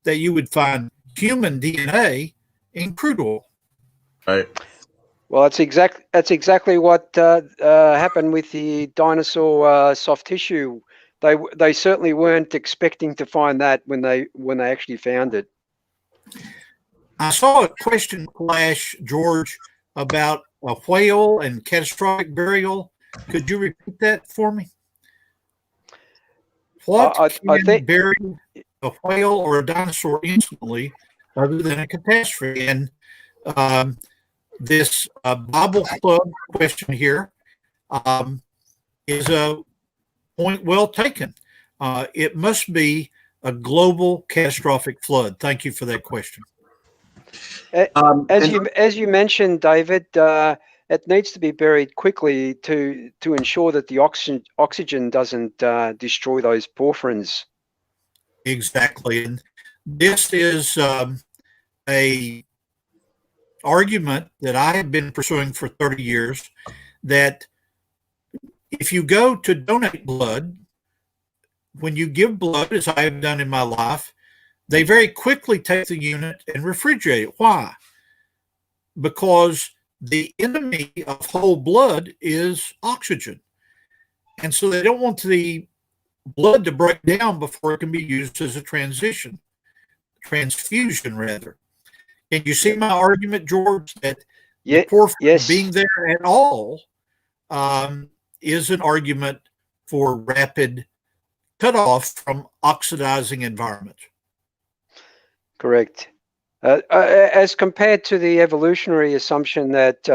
that you would find human DNA in crude oil. Right. Well, that's exactly what happened with the dinosaur soft tissue. They certainly weren't expecting to find that when they actually found it. I saw a question flash, George, about a whale and catastrophic burial. Could you repeat that for me? What can bury a whale or a dinosaur instantly other than a catastrophe? And this Bible Club question here is a point well taken. It must be a global catastrophic flood. Thank you for that question. As you mentioned, David, it needs to be buried quickly to ensure that the oxygen doesn't destroy those porphyrins. Exactly, and this is a argument that I have been pursuing for 30 years, that if you go to donate blood, when you give blood, as I have done in my life, they very quickly take the unit and refrigerate it. Why? Because the enemy of whole blood is oxygen. And so they don't want the blood to break down before it can be used as a transfusion rather. Can you see my argument, George, that porphyrin being there at all is an argument for rapid cutoff from oxidizing environment? Correct. As compared to the evolutionary assumption that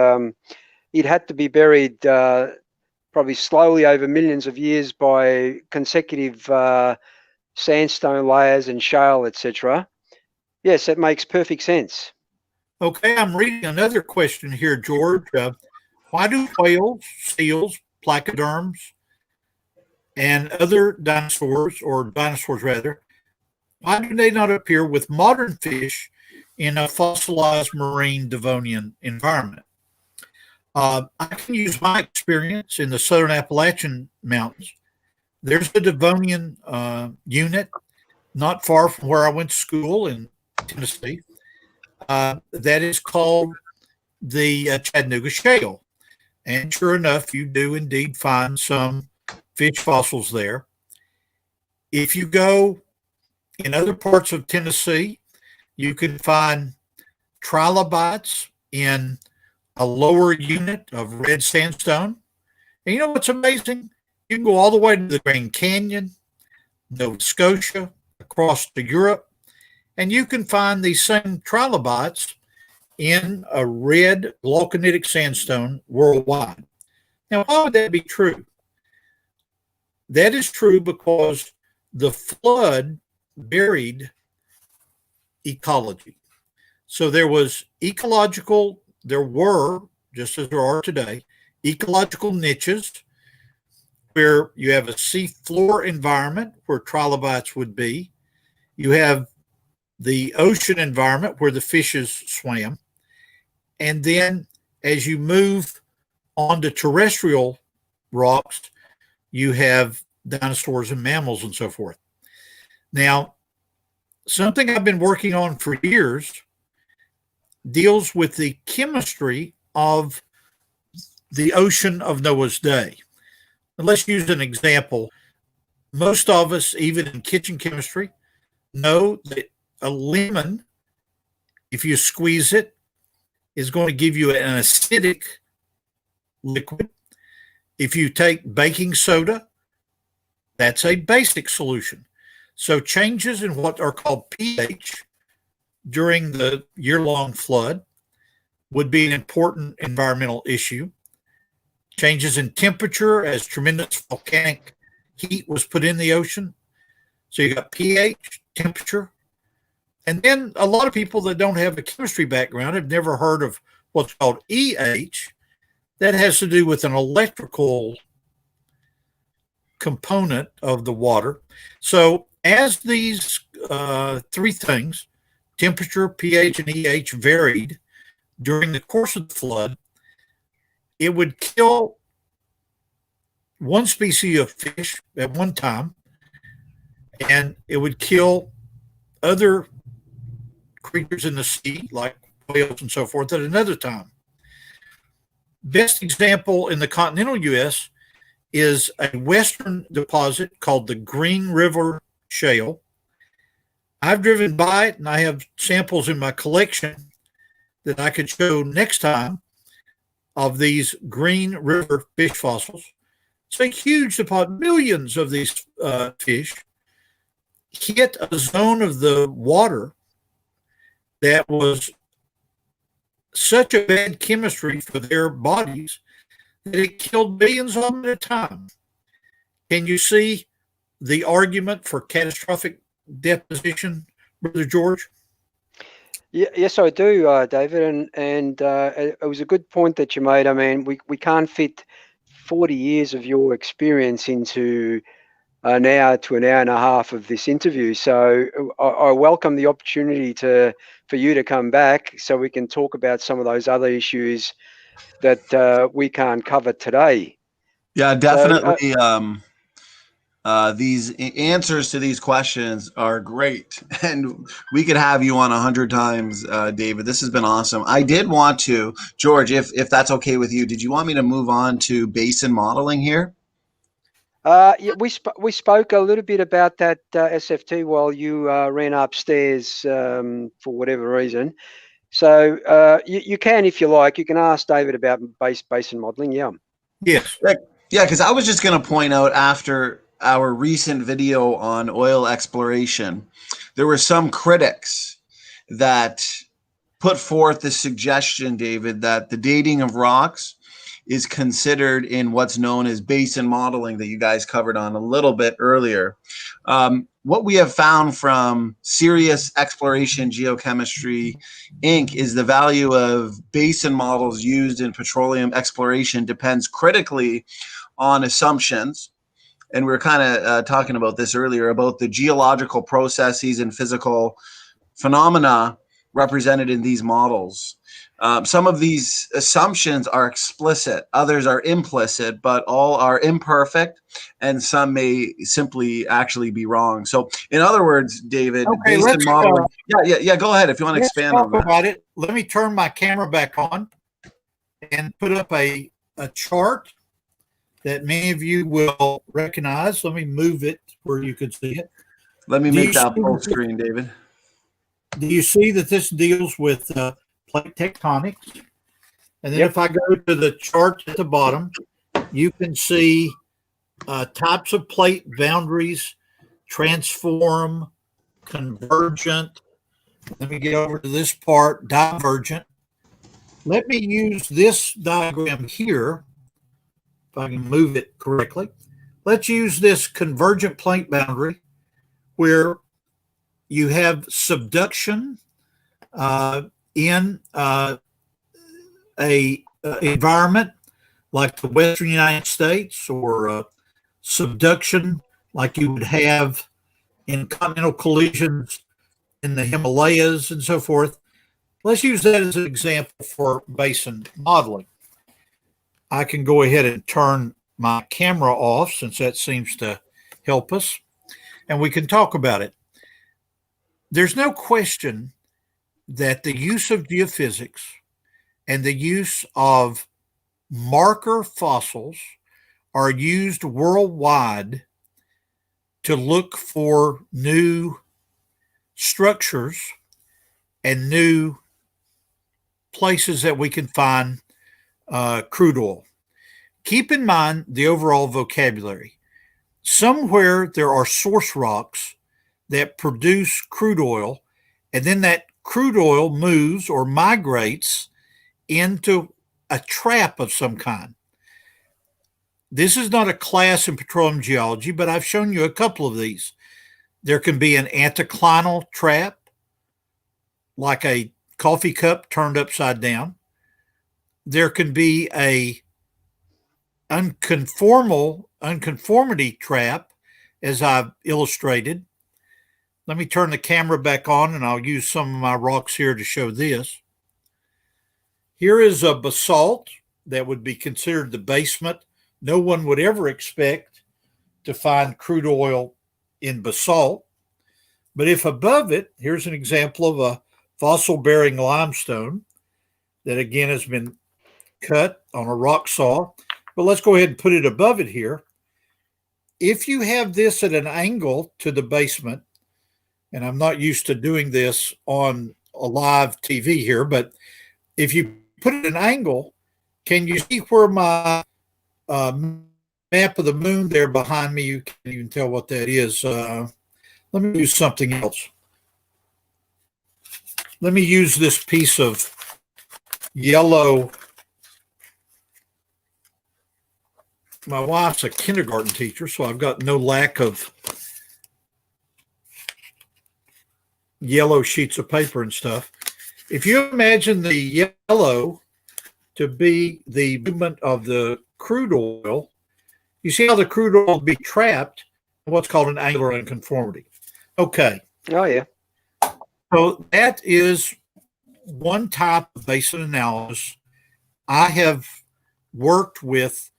it had to be buried probably slowly over millions of years by consecutive sandstone layers and shale, etc. Yes, it makes perfect sense. Okay, I'm reading another question here, George. Why do whales, seals, placoderms, and other dinosaurs rather, why do they not appear with modern fish in a fossilized marine Devonian environment? I can use my experience in the Southern Appalachian Mountains. There's the Devonian unit not far from where I went to school in Tennessee. That is called the Chattanooga Shale. And sure enough, you do indeed find some fish fossils there. If you go in other parts of Tennessee, you can find trilobites in a lower unit of red sandstone. And you know what's amazing? You can go all the way to the Grand Canyon, Nova Scotia, across to Europe, and you can find these same trilobites in a red volcanitic sandstone worldwide. Now, why would that be true? That is true because the flood buried ecology. So there were, just as there are today, ecological niches where you have a seafloor environment where trilobites would be. You have the ocean environment where the fishes swam. And then as you move onto terrestrial rocks, you have dinosaurs and mammals and so forth. Now, something I've been working on for years deals with the chemistry of the ocean of Noah's Day. And let's use an example. Most of us, even in kitchen chemistry, know that a lemon, if you squeeze it, is going to give you an acidic liquid. If you take baking soda, that's a basic solution. So changes in what are called pH during the year-long flood would be an important environmental issue. Changes in temperature as tremendous volcanic heat was put in the ocean. So you got pH, temperature. And then a lot of people that don't have a chemistry background have never heard of what's called EH. That has to do with an electrical component of the water. So as these three things, temperature, pH, and EH, varied during the course of the flood, it would kill one species of fish at one time, and it would kill other creatures in the sea, like whales and so forth, at another time. Best example in the continental U.S. is a western deposit called the Green River Shale. I've driven by it, and I have samples in my collection that I could show next time of these Green River fish fossils. It's a huge deposit. Millions of these fish hit a zone of the water that was such a bad chemistry for their bodies that it killed billions of them at a time. Can you see the argument for catastrophic deposition, Brother George? Yes, I do, David, and it was a good point that you made. I mean, we can't fit 40 years of your experience into an hour to an hour and a half of this interview. So I welcome the opportunity for you to come back so we can talk about some of those other issues that we can't cover today. Yeah, definitely. These answers to these questions are great, and we could have you on 100 times, David. This has been awesome. I did want to, George, if that's okay with you, did you want me to move on to basin modeling here? Yeah, we spoke a little bit about that SFT while you ran upstairs for whatever reason. So you can, if you like, you can ask David about basin modeling. Yeah. Yes. Yeah, because I was just going to point out, after our recent video on oil exploration, there were some critics that put forth the suggestion, David, that the dating of rocks is considered in what's known as basin modeling that you guys covered on a little bit earlier. What we have found from Serious Exploration Geochemistry, Inc. is the value of basin models used in petroleum exploration depends critically on assumptions. And we were kind of talking about this earlier, about the geological processes and physical phenomena represented in these models. Some of these assumptions are explicit, others are implicit, but all are imperfect, and some may simply actually be wrong. So, in other words, David, okay, basin modeling. Yeah. Go ahead if you want to expand on that. About it. Let me turn my camera back on and put up a chart that many of you will recognize. Let me move it where you can see it. Let me make that full screen, David. Do you see that this deals with plate tectonics? And then if I go to the chart at the bottom, you can see types of plate boundaries, transform, convergent. Let me get over to this part, divergent. Let me use this diagram here, if I can move it correctly. Let's use this convergent plate boundary where you have subduction in a environment like the Western United States, or subduction like you would have in continental collisions in the Himalayas and so forth. Let's use that as an example for basin modeling. I can go ahead and turn my camera off since that seems to help us, and we can talk about it. There's no question that the use of geophysics and the use of marker fossils are used worldwide to look for new structures and new places that we can find crude oil. Keep in mind the overall vocabulary. Somewhere there are source rocks that produce crude oil, and then that crude oil moves or migrates into a trap of some kind. This is not a class in petroleum geology, but I've shown you a couple of these. There can be an anticlinal trap, like a coffee cup turned upside down. There can be a unconformity trap, as I've illustrated. Let me turn the camera back on, and I'll use some of my rocks here to show this. Here is a basalt that would be considered the basement. No one would ever expect to find crude oil in basalt. But if above it, here's an example of a fossil-bearing limestone that again has been cut on a rock saw. But let's go ahead and put it above it here. If you have this at an angle to the basement, and I'm not used to doing this on a live TV here, but if you put it at an angle, can you see where my map of the moon there behind me? You can't even tell what that is. Let me use something else. Let me use this piece of yellow. My wife's a kindergarten teacher, so I've got no lack of yellow sheets of paper and stuff. If you imagine the yellow to be the movement of the crude oil, you see how the crude oil will be trapped in what's called an angular unconformity. Okay. Oh, yeah. So that is one type of basin analysis. I have worked with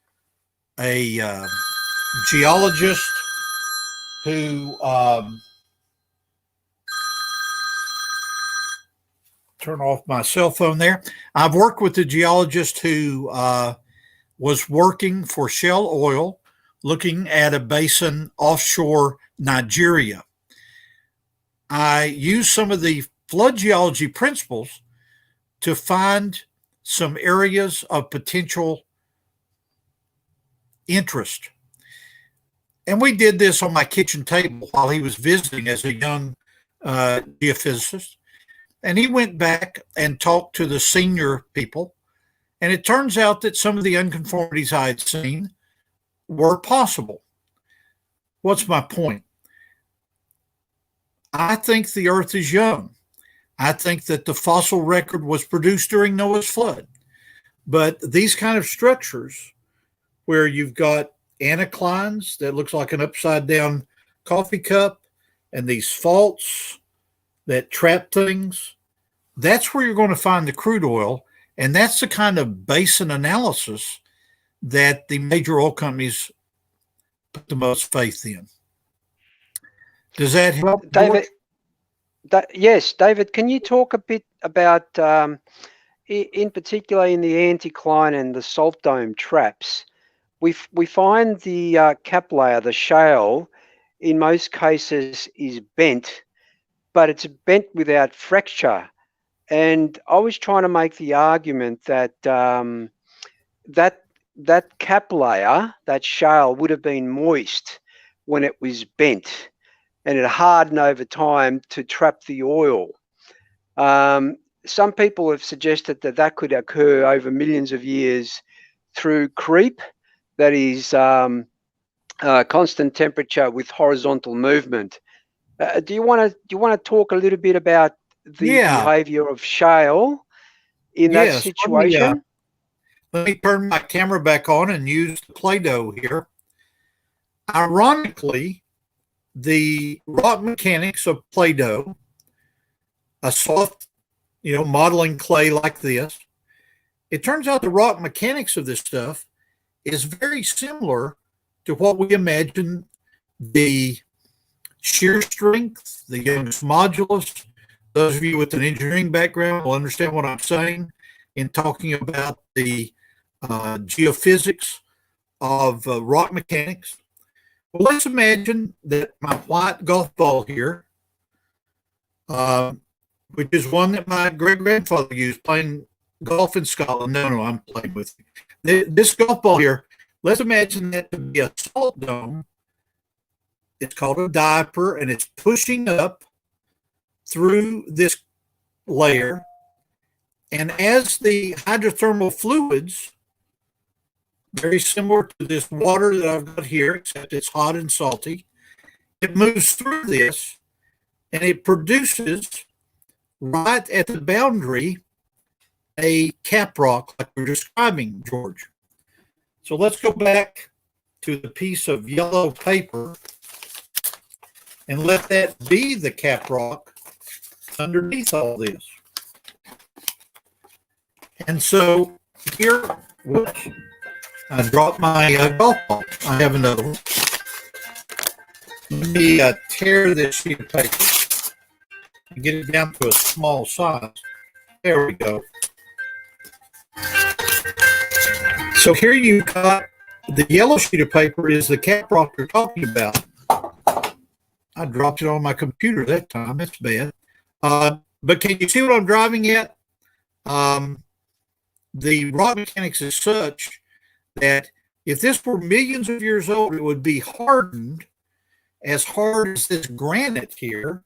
a geologist who turn off my cell phone there. I've worked with a geologist who was working for Shell Oil, looking at a basin offshore Nigeria. I used some of the flood geology principles to find some areas of potential interest. And we did this on my kitchen table while he was visiting as a young geophysicist. And he went back and talked to the senior people. And it turns out that some of the unconformities I had seen were possible. What's my point? I think the earth is young. I think that the fossil record was produced during Noah's flood. But these kind of structures where you've got anticlines that looks like an upside down coffee cup and these faults that trap things, that's where you're going to find the crude oil. And that's the kind of basin analysis that the major oil companies put the most faith in. Does that help, David? Yes, David, can you talk a bit about, in particular in the anticline and the salt dome traps? We find the cap layer, the shale, in most cases is bent, but it's bent without fracture. And I was trying to make the argument that that cap layer, that shale, would have been moist when it was bent, and it hardened over time to trap the oil. Some people have suggested that that could occur over millions of years through creep, that is constant temperature with horizontal movement. Do you want to talk a little bit about the behavior of shale in that situation? Let me turn my camera back on and use the Play-Doh here. Ironically, the rock mechanics of Play-Doh, a soft, modeling clay like this, it turns out the rock mechanics of this stuff is very similar to what we imagine the shear strength, the Young's modulus. Those of you with an engineering background will understand what I'm saying in talking about the geophysics of rock mechanics. Well, let's imagine that my white golf ball here, which is one that my great-grandfather used playing golf in Scotland. No, I'm playing with you. This golf ball here, let's imagine that to be a salt dome. It's called a diaper, and it's pushing up through this layer. And as the hydrothermal fluids, very similar to this water that I've got here, except it's hot and salty, it moves through this, and it produces right at the boundary a cap rock like we're describing, George. So let's go back to the piece of yellow paper and let that be the cap rock underneath all this. And so here, whoops, I dropped my golf ball. I have another one. Let me tear this sheet of paper and get it down to a small size. There we go. So here you've got the yellow sheet of paper is the cap rock you're talking about. I dropped it on my computer that time. That's bad. But can you see what I'm driving at? The rock mechanics is such that if this were millions of years old, it would be hardened as hard as this granite here,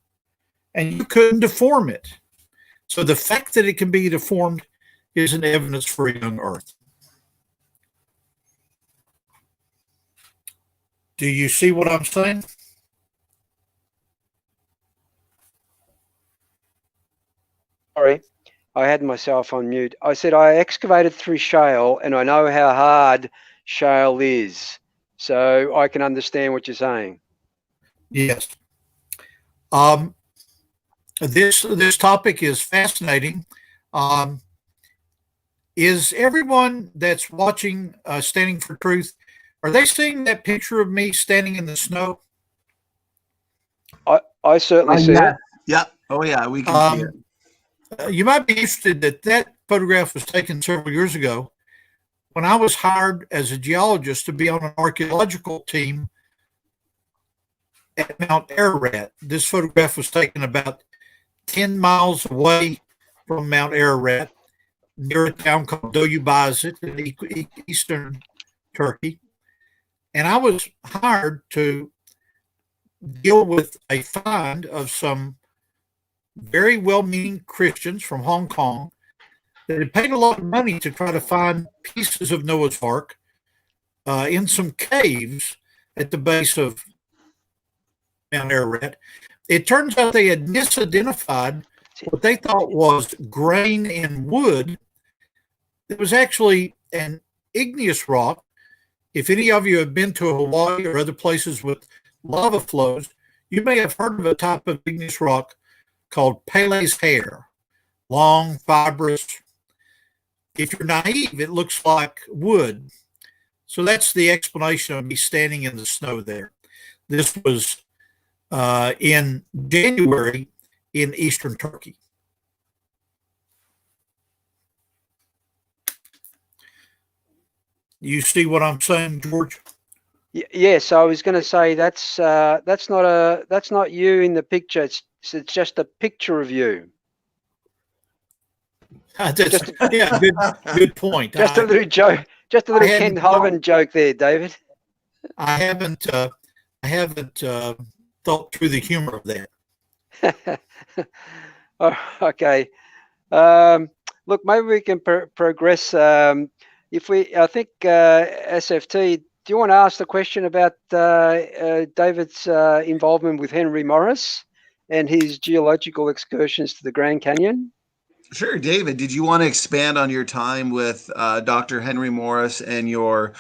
and you couldn't deform it. So the fact that it can be deformed is an evidence for a young Earth. Do you see what I'm saying? Sorry, I had myself on mute. I said I excavated through shale, and I know how hard shale is, so I can understand what you're saying. Yes. This topic is fascinating. Is everyone that's watching Standing for Truth, are they seeing that picture of me standing in the snow? I certainly see it. Yeah. Oh, yeah, we can see it. You might be interested that photograph was taken several years ago when I was hired as a geologist to be on an archaeological team at Mount Ararat. This photograph was taken about 10 miles away from Mount Ararat, near a town called Bayezid in eastern Turkey. And I was hired to deal with a find of some very well-meaning Christians from Hong Kong that had paid a lot of money to try to find pieces of Noah's Ark in some caves at the base of Mount Ararat. It turns out they had misidentified what they thought was grain in wood. It was actually an igneous rock. If any of you have been to Hawaii or other places with lava flows, you may have heard of a type of igneous rock called Pele's hair, long, fibrous. If you're naive, it looks like wood. So that's the explanation of me standing in the snow there. This was in January in eastern Turkey. You see what I'm saying, George? Yes, I was going to say that's not you in the picture. It's just a picture of you. Yeah, good point. Just a little joke, just a little Ken Hovind joke there, David. I haven't thought through the humor of that. Oh, okay. Look, maybe we can progress. I think SFT, do you want to ask the question about David's involvement with Henry Morris and his geological excursions to the Grand Canyon? Sure, David. Did you want to expand on your time with Dr. Henry Morris and your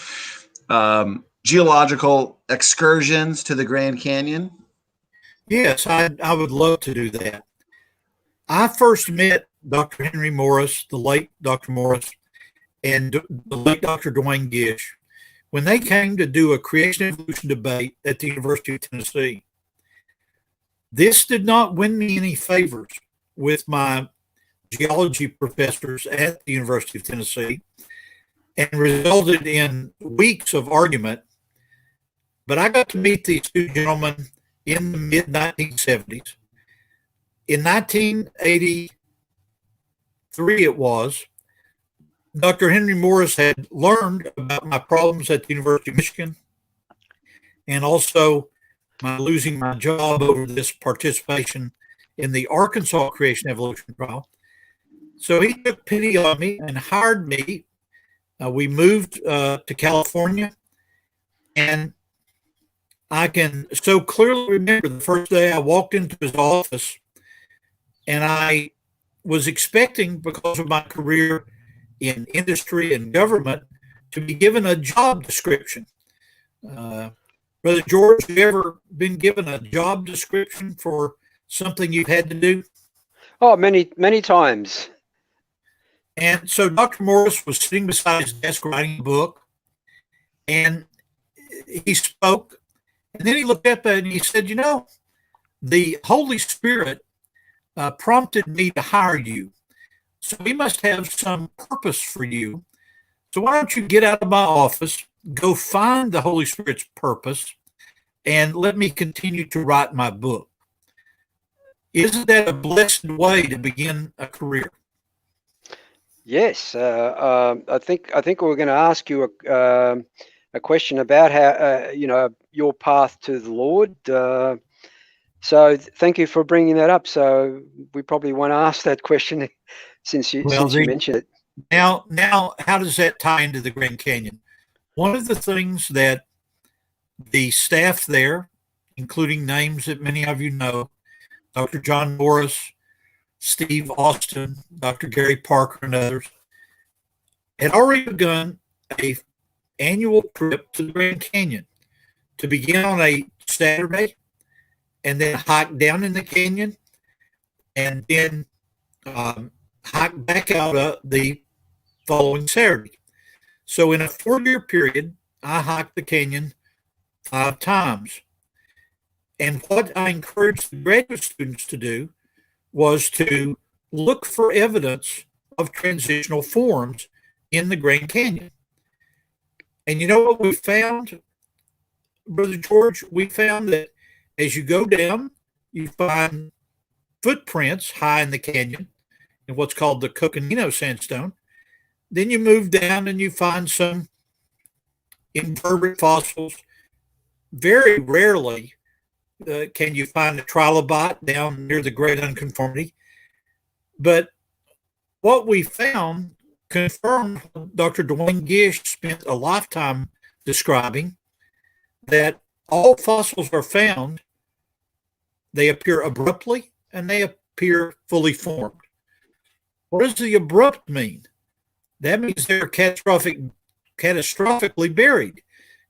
geological excursions to the Grand Canyon? Yes, I would love to do that. I first met Dr. Henry Morris, the late Dr. Morris, and the late Dr. Dwayne Gish when they came to do a creation evolution debate at the University of Tennessee. This did not win me any favors with my geology professors at the University of Tennessee and resulted in weeks of argument. But I got to meet these two gentlemen in the mid-1970s. In 1983, it was, Dr. Henry Morris had learned about my problems at the University of Michigan and also my losing my job over this participation in the Arkansas creation evolution trial. So he took pity on me and hired me. We moved to California, and I can so clearly remember the first day I walked into his office, and I was expecting, because of my career in industry and government, to be given a job description. Brother George, have you ever been given a job description for something you've had to do? Oh, many, many times. And so Dr. Morris was sitting beside his desk writing a book, and he spoke, and then he looked up and he said, you know, the Holy Spirit prompted me to hire you. So he must have some purpose for you. So why don't you get out of my office, go find the Holy Spirit's purpose, and let me continue to write my book. Isn't that a blessed way to begin a career? Yes, I think we're going to ask you a question about how your path to the Lord. So thank you for bringing that up. So we probably want to ask that question since you mentioned it. Now, how does that tie into the Grand Canyon? One of the things that the staff there, including names that many of you know, Dr. John Morris, Steve Austin, Dr. Gary Parker, and others, had already begun an annual trip to the Grand Canyon to begin on a Saturday and then hike down in the canyon and then hike back out the following Saturday. So in a 4-year period, I hiked the canyon 5 times. And what I encouraged the graduate students to do was to look for evidence of transitional forms in the Grand Canyon. And you know what we found, Brother George? We found that as you go down, you find footprints high in the canyon in what's called the Coconino sandstone. Then you move down and you find some invertebrate fossils. Very rarely can you find a trilobite down near the Great Unconformity. But what we found confirmed what Dr. Dwayne Gish spent a lifetime describing, that all fossils are found, they appear abruptly and they appear fully formed. What does the abrupt mean? That means they're catastrophically buried,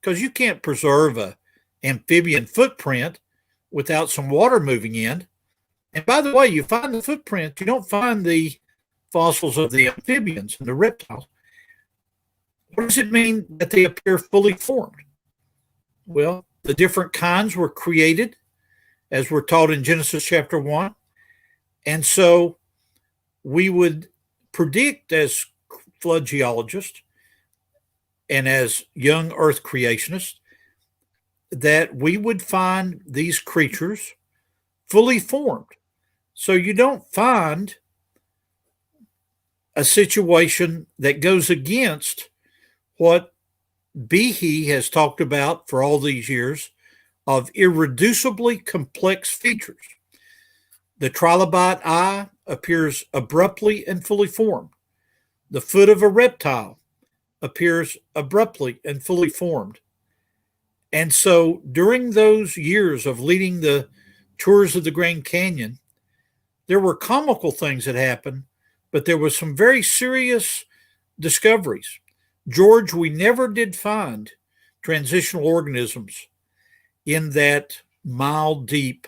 because you can't preserve an amphibian footprint without some water moving in. And by the way, you find the footprint, you don't find the fossils of the amphibians and the reptiles. What does it mean that they appear fully formed? Well, the different kinds were created, as we're taught in Genesis chapter 1. And so we would predict, as flood geologists and as young earth creationists, that we would find these creatures fully formed. So you don't find a situation that goes against what Behe has talked about for all these years of irreducibly complex features. The trilobite eye appears abruptly and fully formed. The foot of a reptile appears abruptly and fully formed. And so during those years of leading the tours of the Grand Canyon, there were comical things that happened, but there was some very serious discoveries. George, we never did find transitional organisms in that mile deep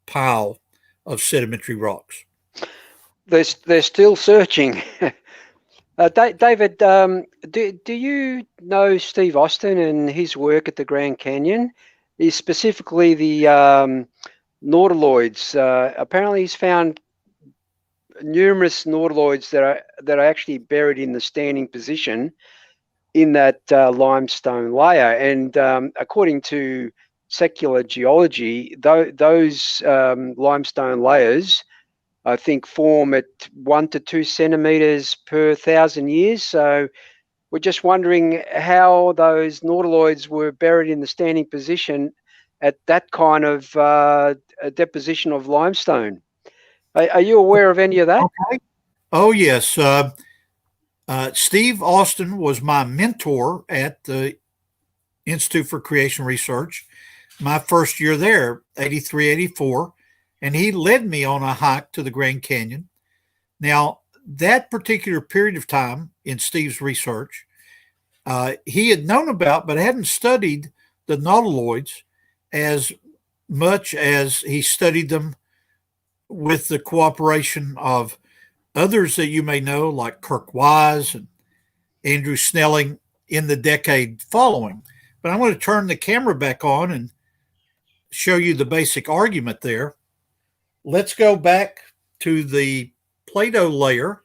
pile of sedimentary rocks. They're still searching. David, do you know Steve Austin and his work at the Grand Canyon? He's specifically the nautiloids. Apparently, he's found numerous nautiloids that are actually buried in the standing position in that limestone layer. And according to secular geology, those limestone layers, I think, form at 1 to 2 centimeters per 1,000 years. So we're just wondering how those nautiloids were buried in the standing position at that kind of deposition of limestone. Are you aware of any of that? Okay. Oh, yes. Steve Austin was my mentor at the Institute for Creation Research my first year there, 83, 84, and he led me on a hike to the Grand Canyon. Now, that particular period of time in Steve's research, he had known about but hadn't studied the nautiloids as much as he studied them with the cooperation of others that you may know, like Kirk Wise and Andrew Snelling in the decade following. But I'm going to turn the camera back on and show you the basic argument there. Let's go back to the Plato layer,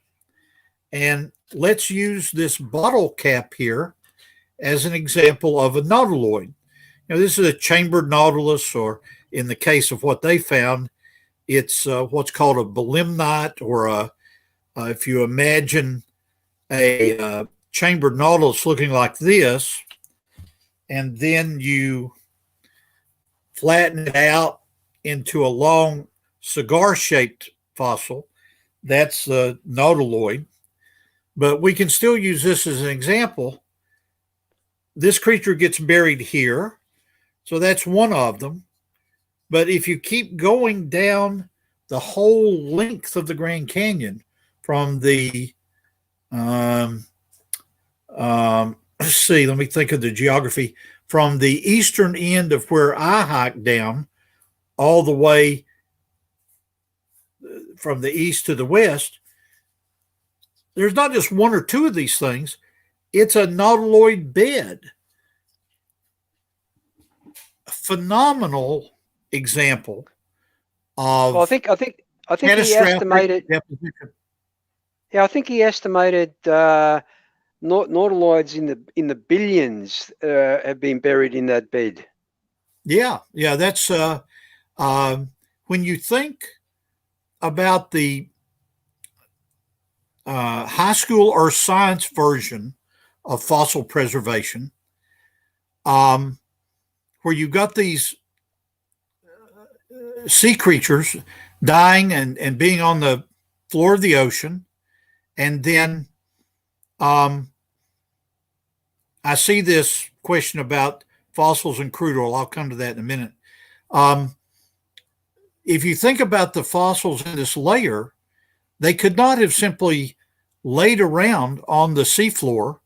and let's use this bottle cap here as an example of a nautiloid. Now, this is a chambered nautilus, or in the case of what they found, it's what's called a belemnite, or if you imagine a chambered nautilus looking like this, and then you flatten it out into a long cigar-shaped fossil, that's the nautiloid. But we can still use this as an example. This creature gets buried here, so that's one of them. But if you keep going down the whole length of the Grand Canyon from the, let's see, let me think of the geography, from the eastern end of where I hiked down all the way from the east to the west, there's not just one or two of these things, it's a nautiloid bed. A phenomenal example of well, I think he estimated deposition. Yeah, I think he estimated nautiloids in the billions have been buried in that bed. Yeah, that's when you think about the high school earth science version of fossil preservation, where you've got these sea creatures dying and being on the floor of the ocean. And then I see this question about fossils and crude oil. I'll come to that in a minute. If you think about the fossils in this layer, they could not have simply laid around on the seafloor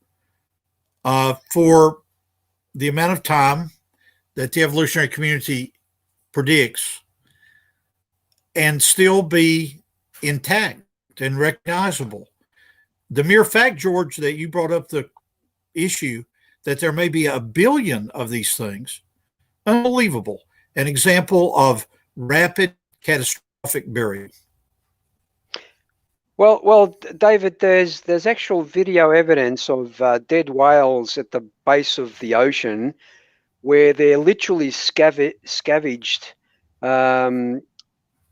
for the amount of time that the evolutionary community predicts and still be intact and recognizable. The mere fact, George, that you brought up the issue that there may be a billion of these things, unbelievable. An example of rapid catastrophic burial. Well, David, there's actual video evidence of dead whales at the base of the ocean, where they're literally scavenged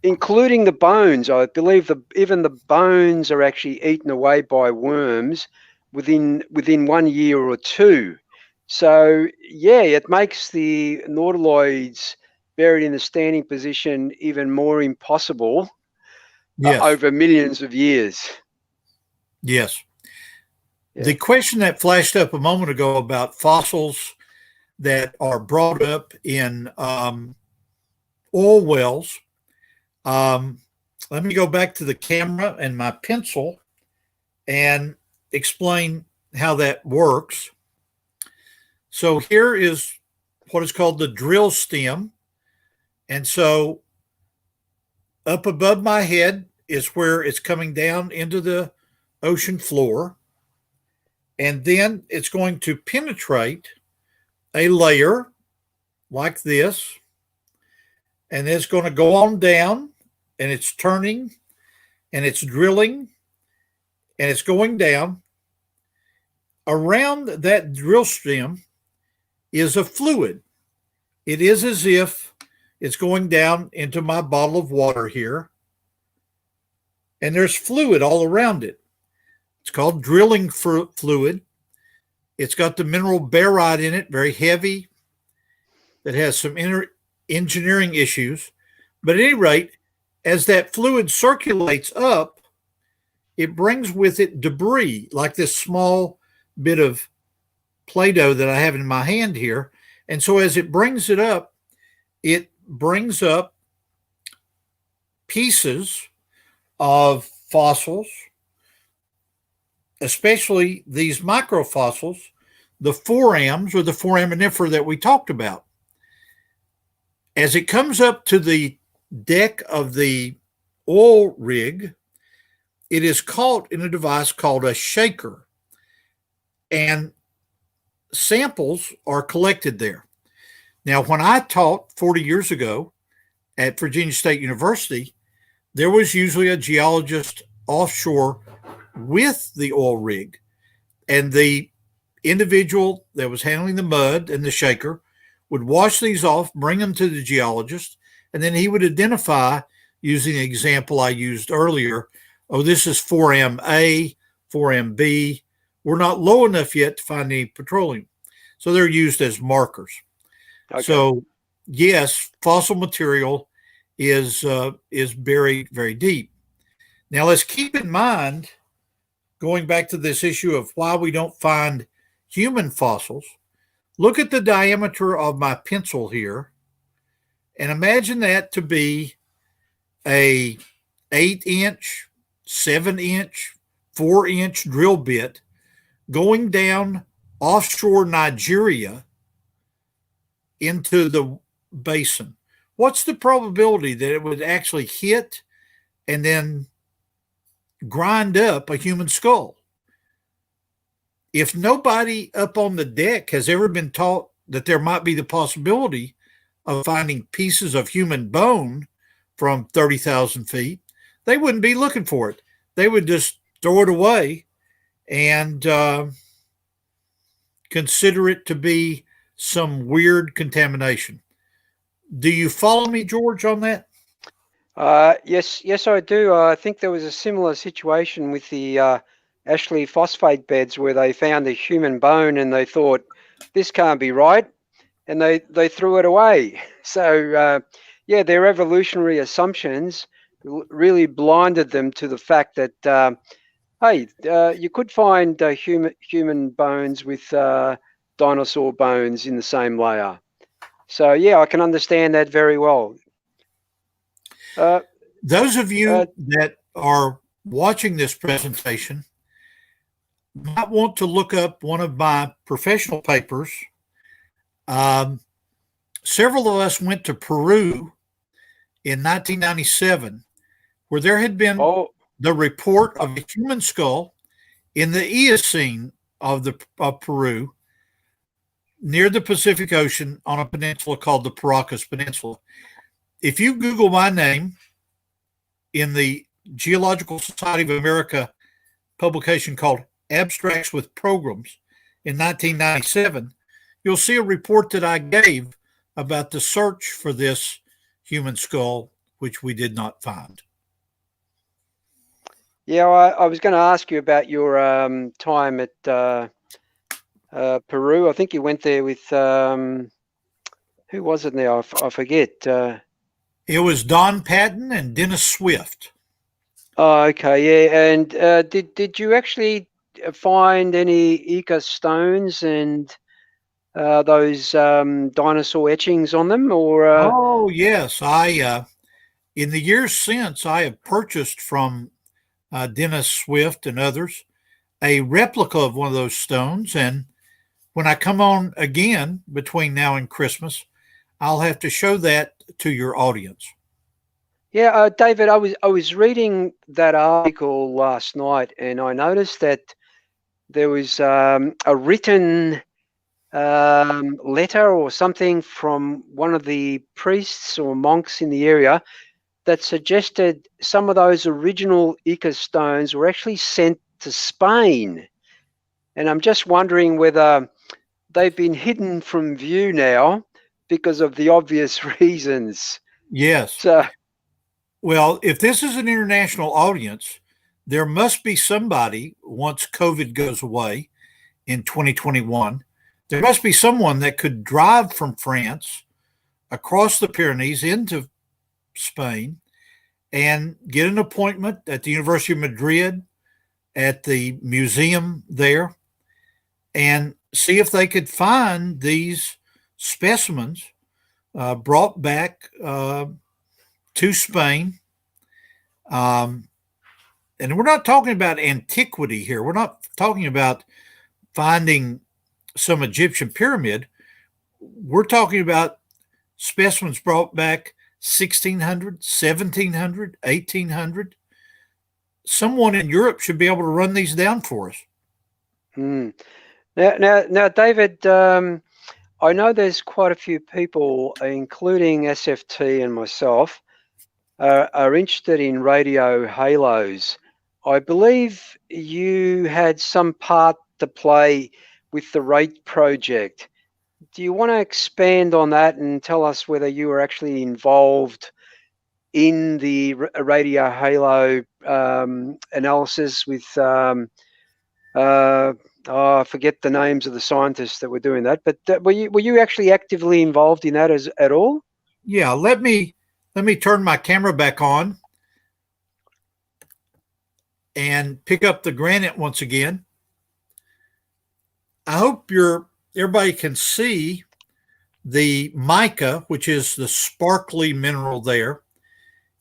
including the bones. I believe even the bones are actually eaten away by worms within 1 year or two. So yeah, it makes the nautiloids buried in a standing position even more impossible Yes. over millions of years. Yes. Yeah. The question that flashed up a moment ago about fossils that are brought up in oil wells. Let me go back to the camera and my pencil and explain how that works. So here is what is called the drill stem. And so up above my head is where it's coming down into the ocean floor. And then it's going to penetrate a layer like this. And it's going to go on down, and it's turning, and it's drilling, and it's going down. Around that drill stem is a fluid. It is as if it's going down into my bottle of water here, and there's fluid all around it. It's called drilling fluid. It's got the mineral barite in it, very heavy, that has some engineering issues. But at any rate, as that fluid circulates up, it brings with it debris, like this small bit of Play-Doh that I have in my hand here. And so as it brings up pieces of fossils, especially these microfossils, the forams or the foraminifera that we talked about. As it comes up to the deck of the oil rig, it is caught in a device called a shaker, and samples are collected there. Now, when I taught 40 years ago at Virginia State University, there was usually a geologist offshore with the oil rig, and the individual that was handling the mud and the shaker would wash these off, bring them to the geologist, and then he would identify, using the example I used earlier, oh, this is 4M-A, 4M-B. We're not low enough yet to find any petroleum. So they're used as markers. Okay. So, yes, fossil material is buried very deep. Now, let's keep in mind, going back to this issue of why we don't find human fossils, look at the diameter of my pencil here, and imagine that to be a 8-inch, 7-inch, 4-inch drill bit going down offshore Nigeria into the basin. What's the probability that it would actually hit and then grind up a human skull? If nobody up on the deck has ever been taught that there might be the possibility of finding pieces of human bone from 30,000 feet, they wouldn't be looking for it. They would just throw it away and consider it to be some weird contamination. Do you follow me, George, on that? Yes, I do. I think there was a similar situation with the Ashley phosphate beds where they found a human bone and they thought, this can't be right, and they threw it away. So, yeah, their evolutionary assumptions really blinded them to the fact that, hey, you could find human bones with dinosaur bones in the same layer. So, yeah, I can understand that very well. Those of you that are watching this presentation might want to look up one of my professional papers. Several of us went to Peru in 1997, where there had been the report of a human skull in the Eocene of Peru, near the Pacific Ocean on a peninsula called the Paracas Peninsula. If you Google my name in the Geological Society of America publication called Abstracts with Programs in 1997, you'll see a report that I gave about the search for this human skull which we did not find. Yeah, I was going to ask you about your time at Peru. I think you went there with who was it now? I forget. It was Don Patton and Dennis Swift. Oh, okay, yeah. And did you actually find any Ica stones and those dinosaur etchings on them, or? Oh yes, I in the years since I have purchased from Dennis Swift and others a replica of one of those stones, and when I come on again between now and Christmas, I'll have to show that to your audience. Yeah, David, I was reading that article last night, and I noticed that there was a written letter or something from one of the priests or monks in the area that suggested some of those original Ica stones were actually sent to Spain. And I'm just wondering whether they've been hidden from view now because of the obvious reasons. Yes. So, well, if this is an international audience, there must be somebody, once COVID goes away in 2021, there must be someone that could drive from France across the Pyrenees into Spain and get an appointment at the University of Madrid at the museum there and see if they could find these specimens brought back to Spain. And we're not talking about antiquity here. We're not talking about finding some Egyptian pyramid. We're talking about specimens brought back 1600, 1700, 1800. Someone in Europe should be able to run these down for us. Now, David, I know there's quite a few people, including SFT and myself, are interested in radio halos. I believe you had some part to play with the RATE project. Do you want to expand on that and tell us whether you were actually involved in the radio halo analysis with, I forget the names of the scientists that were doing that, but were you actually actively involved in that at all? Yeah, let me turn my camera back on and pick up the granite once again. I hope everybody can see the mica, which is the sparkly mineral there.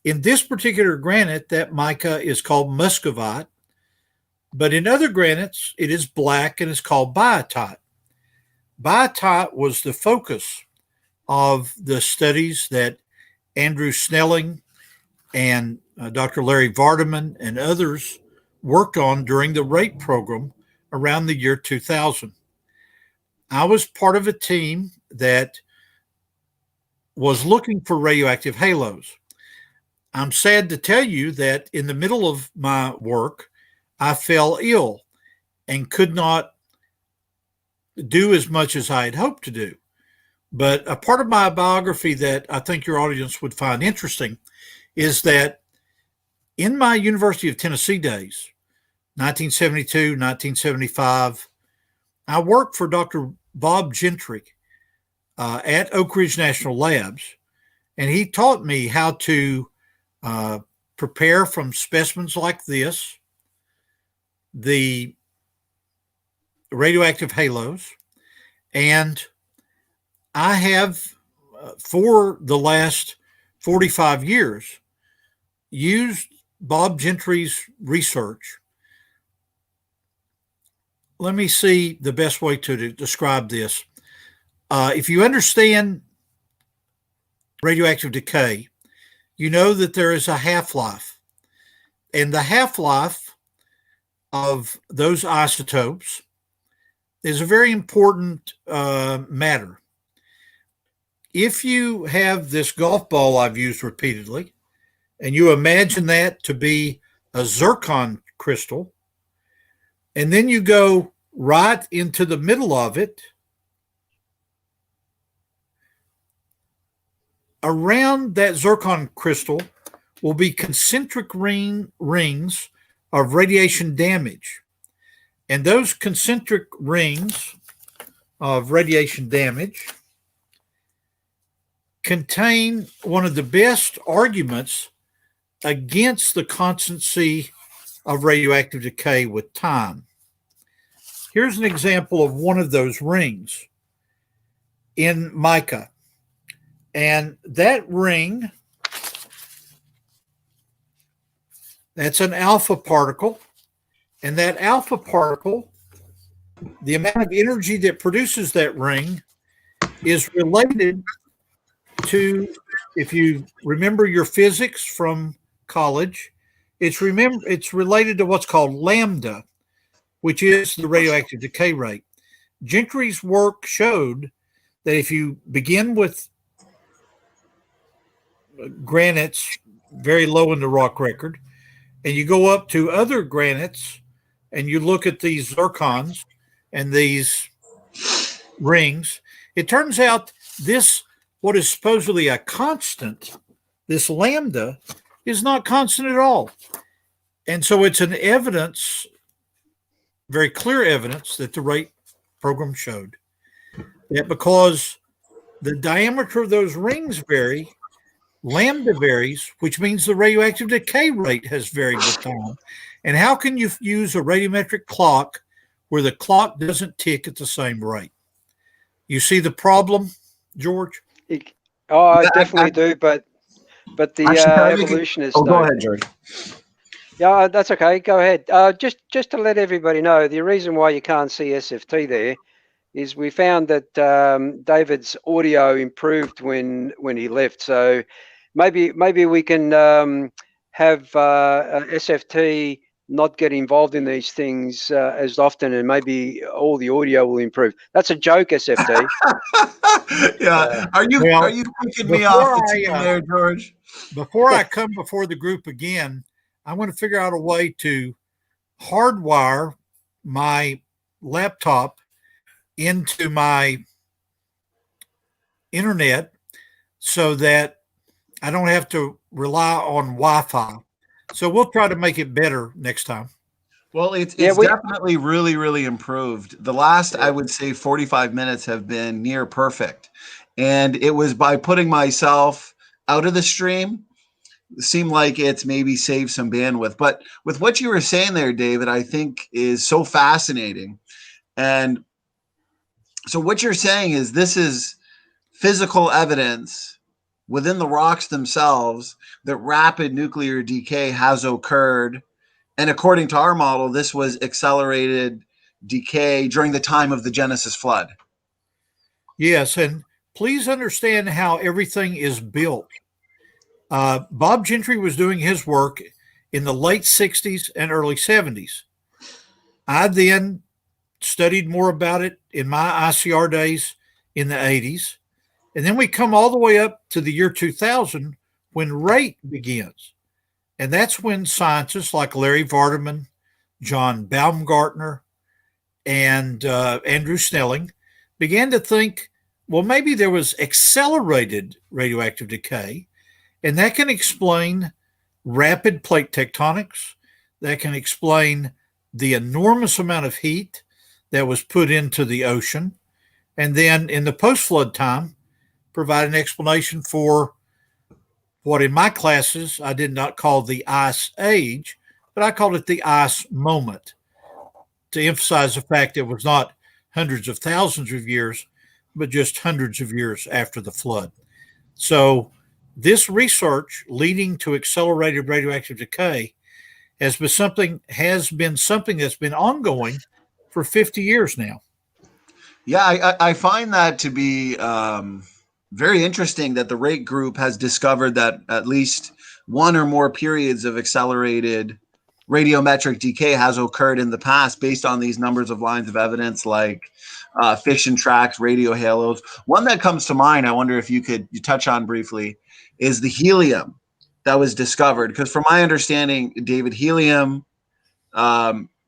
In this particular granite, that mica is called muscovite, but in other granites, it is black and is called biotite. Biotite was the focus of the studies that Andrew Snelling and Dr. Larry Vardaman and others worked on during the RATE program around the year 2000. I was part of a team that was looking for radioactive halos. I'm sad to tell you that in the middle of my work, I fell ill and could not do as much as I had hoped to do. But a part of my biography that I think your audience would find interesting is that in my University of Tennessee days, 1972, 1975, I worked for Dr. Bob Gentry at Oak Ridge National Labs, and he taught me how to prepare from specimens like this, the radioactive halos, and I have, for the last 45 years, used Bob Gentry's research. Let me see the best way to describe this. If you understand radioactive decay, you know that there is a half-life. And the half-life of those isotopes is a very important matter. If you have this golf ball I've used repeatedly, and you imagine that to be a zircon crystal, and then you go right into the middle of it, around that zircon crystal will be concentric rings of radiation damage. And those concentric rings of radiation damage contain one of the best arguments against the constancy of radioactive decay with time. Here's an example of one of those rings in mica. And that ring, that's an alpha particle. And that alpha particle, the amount of energy that produces that ring is related to, if you remember your physics from college, it's related to what's called lambda, which is the radioactive decay rate. Gentry's work showed that if you begin with granites very low in the rock record, and you go up to other granites, and you look at these zircons and these rings, it turns out this, what is supposedly a constant, this lambda, is not constant at all. And so it's an evidence, very clear evidence, that the rate program showed that because the diameter of those rings vary, lambda varies, which means the radioactive decay rate has varied with time. And how can you use a radiometric clock where the clock doesn't tick at the same rate? You see the problem, George? I definitely do, but the evolutionists. Oh, go ahead, George. Yeah, that's okay. Go ahead. Just to let everybody know, the reason why you can't see SFT there is we found that David's audio improved when he left. So maybe we can have SFT not get involved in these things as often, and maybe all the audio will improve. That's a joke, SFT. Yeah. Are you kicking me off the team there, George? Before I come before the group again, I want to figure out a way to hardwire my laptop into my internet so that I don't have to rely on Wi-Fi. So we'll try to make it better next time. Well, it's definitely really, really improved. The last, I would say, 45 minutes have been near perfect. And it was by putting myself out of the stream, it seemed like it's maybe saved some bandwidth. But with what you were saying there, David, I think is so fascinating. And so what you're saying is this is physical evidence within the rocks themselves that rapid nuclear decay has occurred. And according to our model, this was accelerated decay during the time of the Genesis flood. Yes, and please understand how everything is built. Bob Gentry was doing his work in the late 60s and early 70s. I then studied more about it in my ICR days in the 80s. And then we come all the way up to the year 2000 when rate begins. And that's when scientists like Larry Vardaman, John Baumgartner, and Andrew Snelling began to think, well, maybe there was accelerated radioactive decay, and that can explain rapid plate tectonics. That can explain the enormous amount of heat that was put into the ocean. And then in the post-flood time, provide an explanation for what in my classes I did not call the ice age, but I called it the ice moment, to emphasize the fact it was not hundreds of thousands of years, but just hundreds of years after the flood. So this research leading to accelerated radioactive decay has been something that's been ongoing for 50 years now. Yeah, I find that to be very interesting that the rate group has discovered that at least one or more periods of accelerated radiometric decay has occurred in the past based on these numbers of lines of evidence like fission tracks, radio halos. One that comes to mind, I wonder if you touch on briefly, is the helium that was discovered. Because from my understanding, David, helium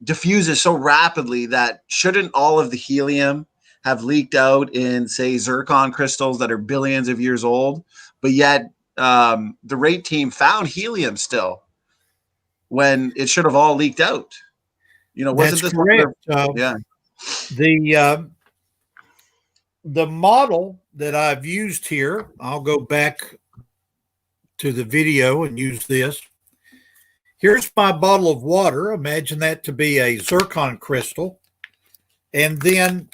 diffuses so rapidly that shouldn't all of the helium have leaked out in, say, zircon crystals that are billions of years old but yet the rate team found helium still when it should have all leaked out. Wasn't That's this correct. yeah. The model that I've used here, I'll go back to the video and use this. Here's my bottle of water. Imagine that to be a zircon crystal. And then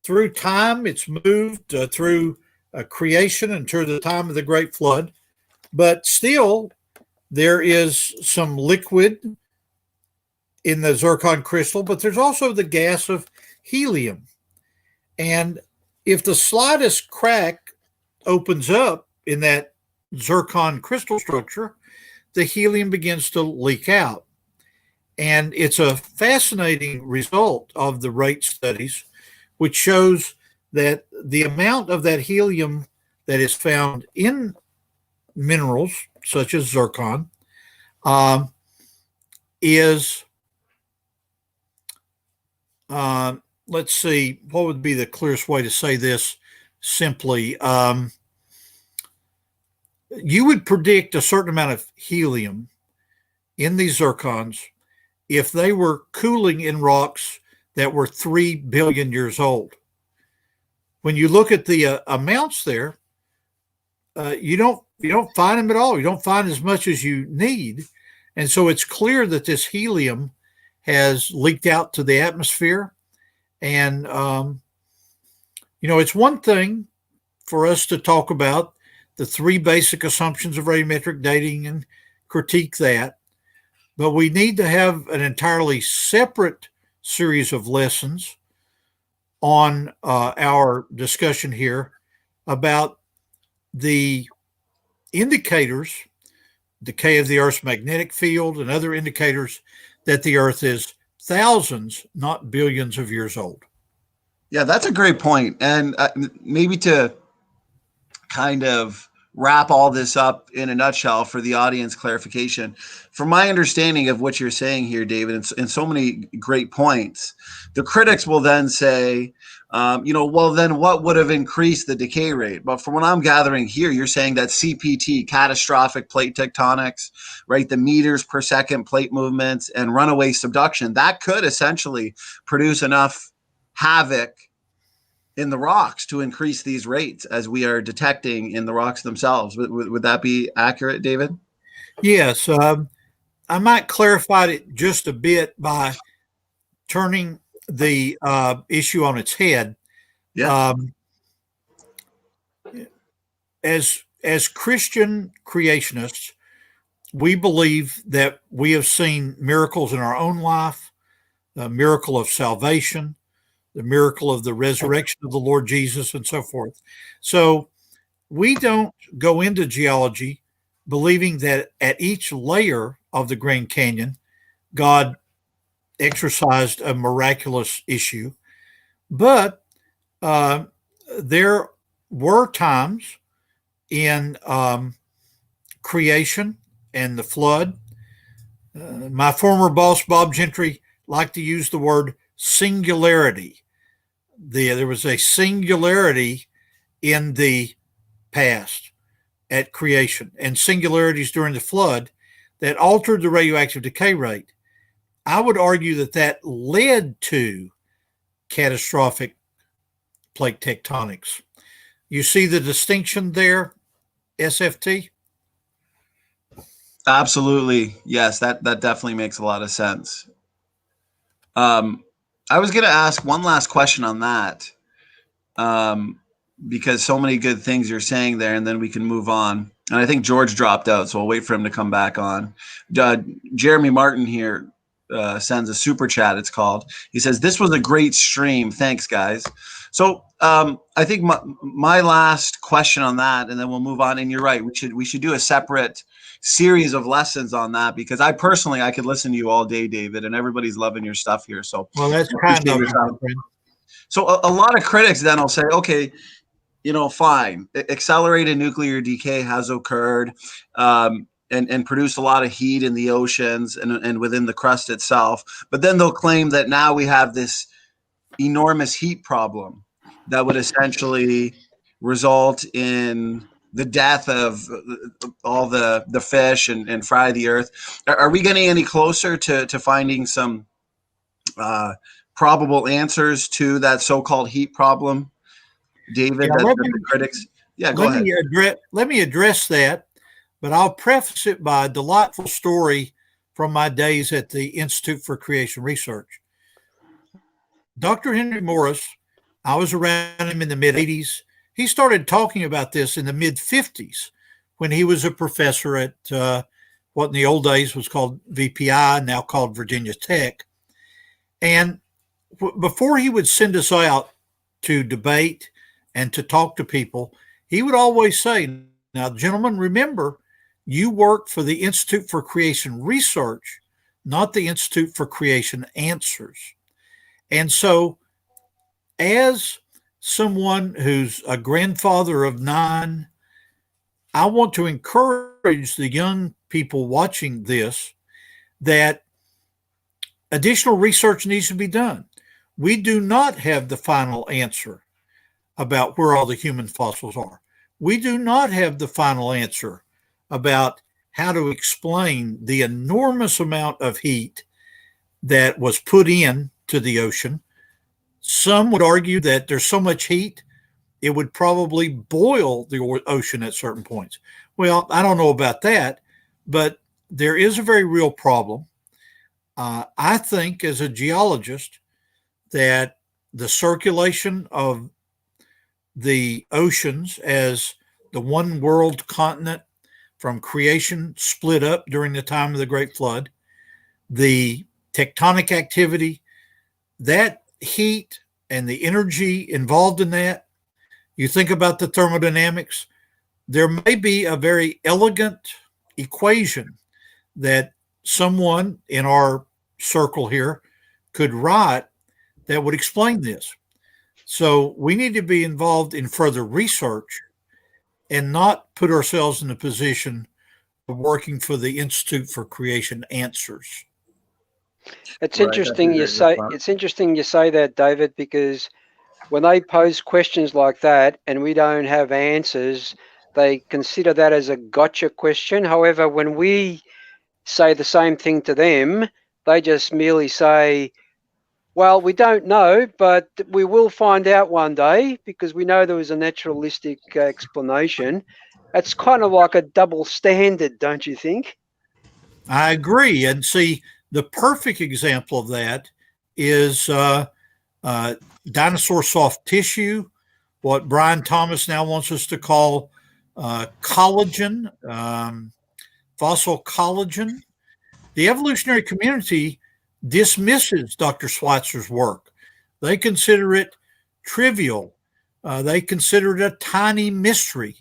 through time, it's moved through creation until the time of the Great Flood. But still, there is some liquid in the zircon crystal, but there's also the gas of helium. And if the slightest crack opens up in that zircon crystal structure, the helium begins to leak out. And it's a fascinating result of the rate studies, which shows that the amount of that helium that is found in minerals, such as zircon, is, let's see, what would be the clearest way to say this simply? You would predict a certain amount of helium in these zircons if they were cooling in rocks that were 3 billion years old. When you look at the amounts there, you don't find them at all. You don't find as much as you need. And so it's clear that this helium has leaked out to the atmosphere. And, it's one thing for us to talk about the 3 basic assumptions of radiometric dating and critique that. But we need to have an entirely separate series of lessons on our discussion here about the indicators, decay of the Earth's magnetic field, and other indicators that the Earth is thousands, not billions of years old. Yeah, that's a great point. And maybe to kind of wrap all this up in a nutshell for the audience clarification, from my understanding of what you're saying here, David, and so many great points, the critics will then say, well, then what would have increased the decay rate? But from what I'm gathering here, you're saying that CPT, catastrophic plate tectonics, right, the meters per second plate movements and runaway subduction, that could essentially produce enough havoc in the rocks to increase these rates as we are detecting in the rocks themselves. Would that be accurate, David? Yes. I might clarify it just a bit by turning the issue on its head. Yeah. As Christian creationists, we believe that we have seen miracles in our own life, the miracle of salvation, the miracle of the resurrection of the Lord Jesus, and so forth. So we don't go into geology believing that at each layer of the Grand Canyon, God exercised a miraculous issue. But there were times in creation and the flood. My former boss, Bob Gentry, liked to use the word singularity. There was a singularity in the past at creation and singularities during the flood that altered the radioactive decay rate. I would argue that led to catastrophic plate tectonics. You see the distinction there, SFT? Absolutely. Yes, that definitely makes a lot of sense. I was going to ask one last question on that, because so many good things you're saying there, and then we can move on. And I think George dropped out, so I'll wait for him to come back on. Jeremy Martin here sends a super chat, it's called. He says, "This was a great stream. Thanks, guys." So I think my last question on that, and then we'll move on. And you're right, we should do a separate series of lessons on that, because I could listen to you all day, David, and everybody's loving your stuff here. So well, that's kind of so a lot of critics then will say, okay, fine, accelerated nuclear decay has occurred and produced a lot of heat in the oceans and within the crust itself. But then they'll claim that now we have this enormous heat problem that would essentially result in the death of all the fish and fry the earth. Are we getting any closer to finding some probable answers to that so-called heat problem, David? Yeah, That the critics. Yeah, go ahead. Let me address that, but I'll preface it by a delightful story from my days at the Institute for Creation Research. Dr. Henry Morris, I was around him in the mid-'80s. He started talking about this in the mid-'50s when he was a professor at what in the old days was called VPI, now called Virginia Tech. And before he would send us out to debate and to talk to people, he would always say, now, gentlemen, remember, you work for the Institute for Creation Research, not the Institute for Creation Answers. And so as someone who's a grandfather of 9, I want to encourage the young people watching this that additional research needs to be done. We do not have the final answer about where all the human fossils are. We do not have the final answer about how to explain the enormous amount of heat that was put in to the ocean. Some would argue that there's so much heat, it would probably boil the ocean at certain points. Well, I don't know about that, but there is a very real problem. I think as a geologist that the circulation of the oceans as the one world continent from creation split up during the time of the Great Flood, the tectonic activity, that heat and the energy involved in that, you think about the thermodynamics, there may be a very elegant equation that someone in our circle here could write that would explain this. So we need to be involved in further research and not put ourselves in a position of working for the Institute for Creation Answers. It's interesting you say. It's interesting you say that, David, because when they pose questions like that and we don't have answers, they consider that as a gotcha question. However, when we say the same thing to them, they just merely say, well, we don't know, but we will find out one day because we know there was a naturalistic explanation. It's kind of like a double standard, don't you think? I agree. And see, the perfect example of that is dinosaur soft tissue, what Brian Thomas now wants us to call collagen, fossil collagen. The evolutionary community dismisses Dr. Schweitzer's work. They consider it trivial. They consider it a tiny mystery.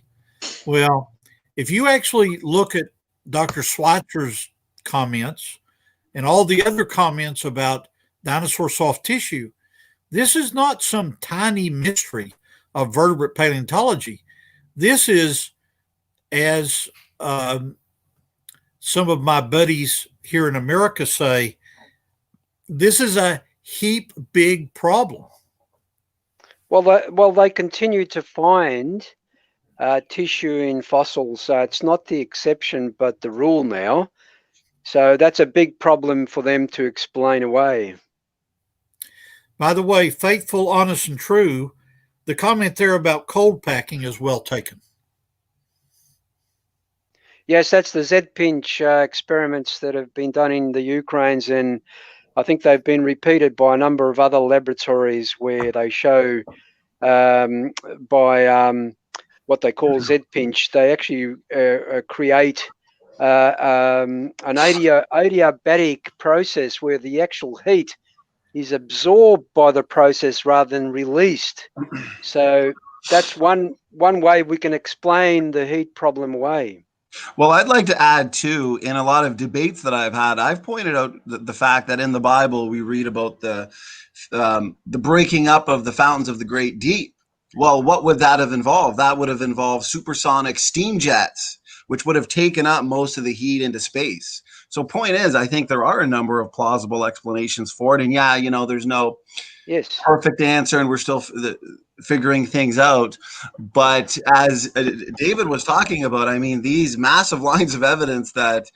Well, if you actually look at Dr. Schweitzer's comments and all the other comments about dinosaur soft tissue, this is not some tiny mystery of vertebrate paleontology. This is, as some of my buddies here in America say, this is a heap big problem. Well, they continue to find tissue in fossils. So it's not the exception, but the rule now. So that's a big problem for them to explain away. By the way, faithful, honest, and true, the comment there about cold packing is well taken. Yes, that's the Z-pinch experiments that have been done in the Ukraines, and I think they've been repeated by a number of other laboratories where they show by what they call Z-pinch, they actually create an adiabatic process where the actual heat is absorbed by the process rather than released. So that's one way we can explain the heat problem away. Well, I'd like to add, too, in a lot of debates that I've had, I've pointed out the fact that in the Bible we read about the breaking up of the fountains of the great deep. Well, what would that have involved? That would have involved supersonic steam jets, which would have taken up most of the heat into space. So point is, I think there are a number of plausible explanations for it. And yeah, there's no perfect answer, and we're still figuring things out. But as David was talking about, I mean, these massive lines of evidence that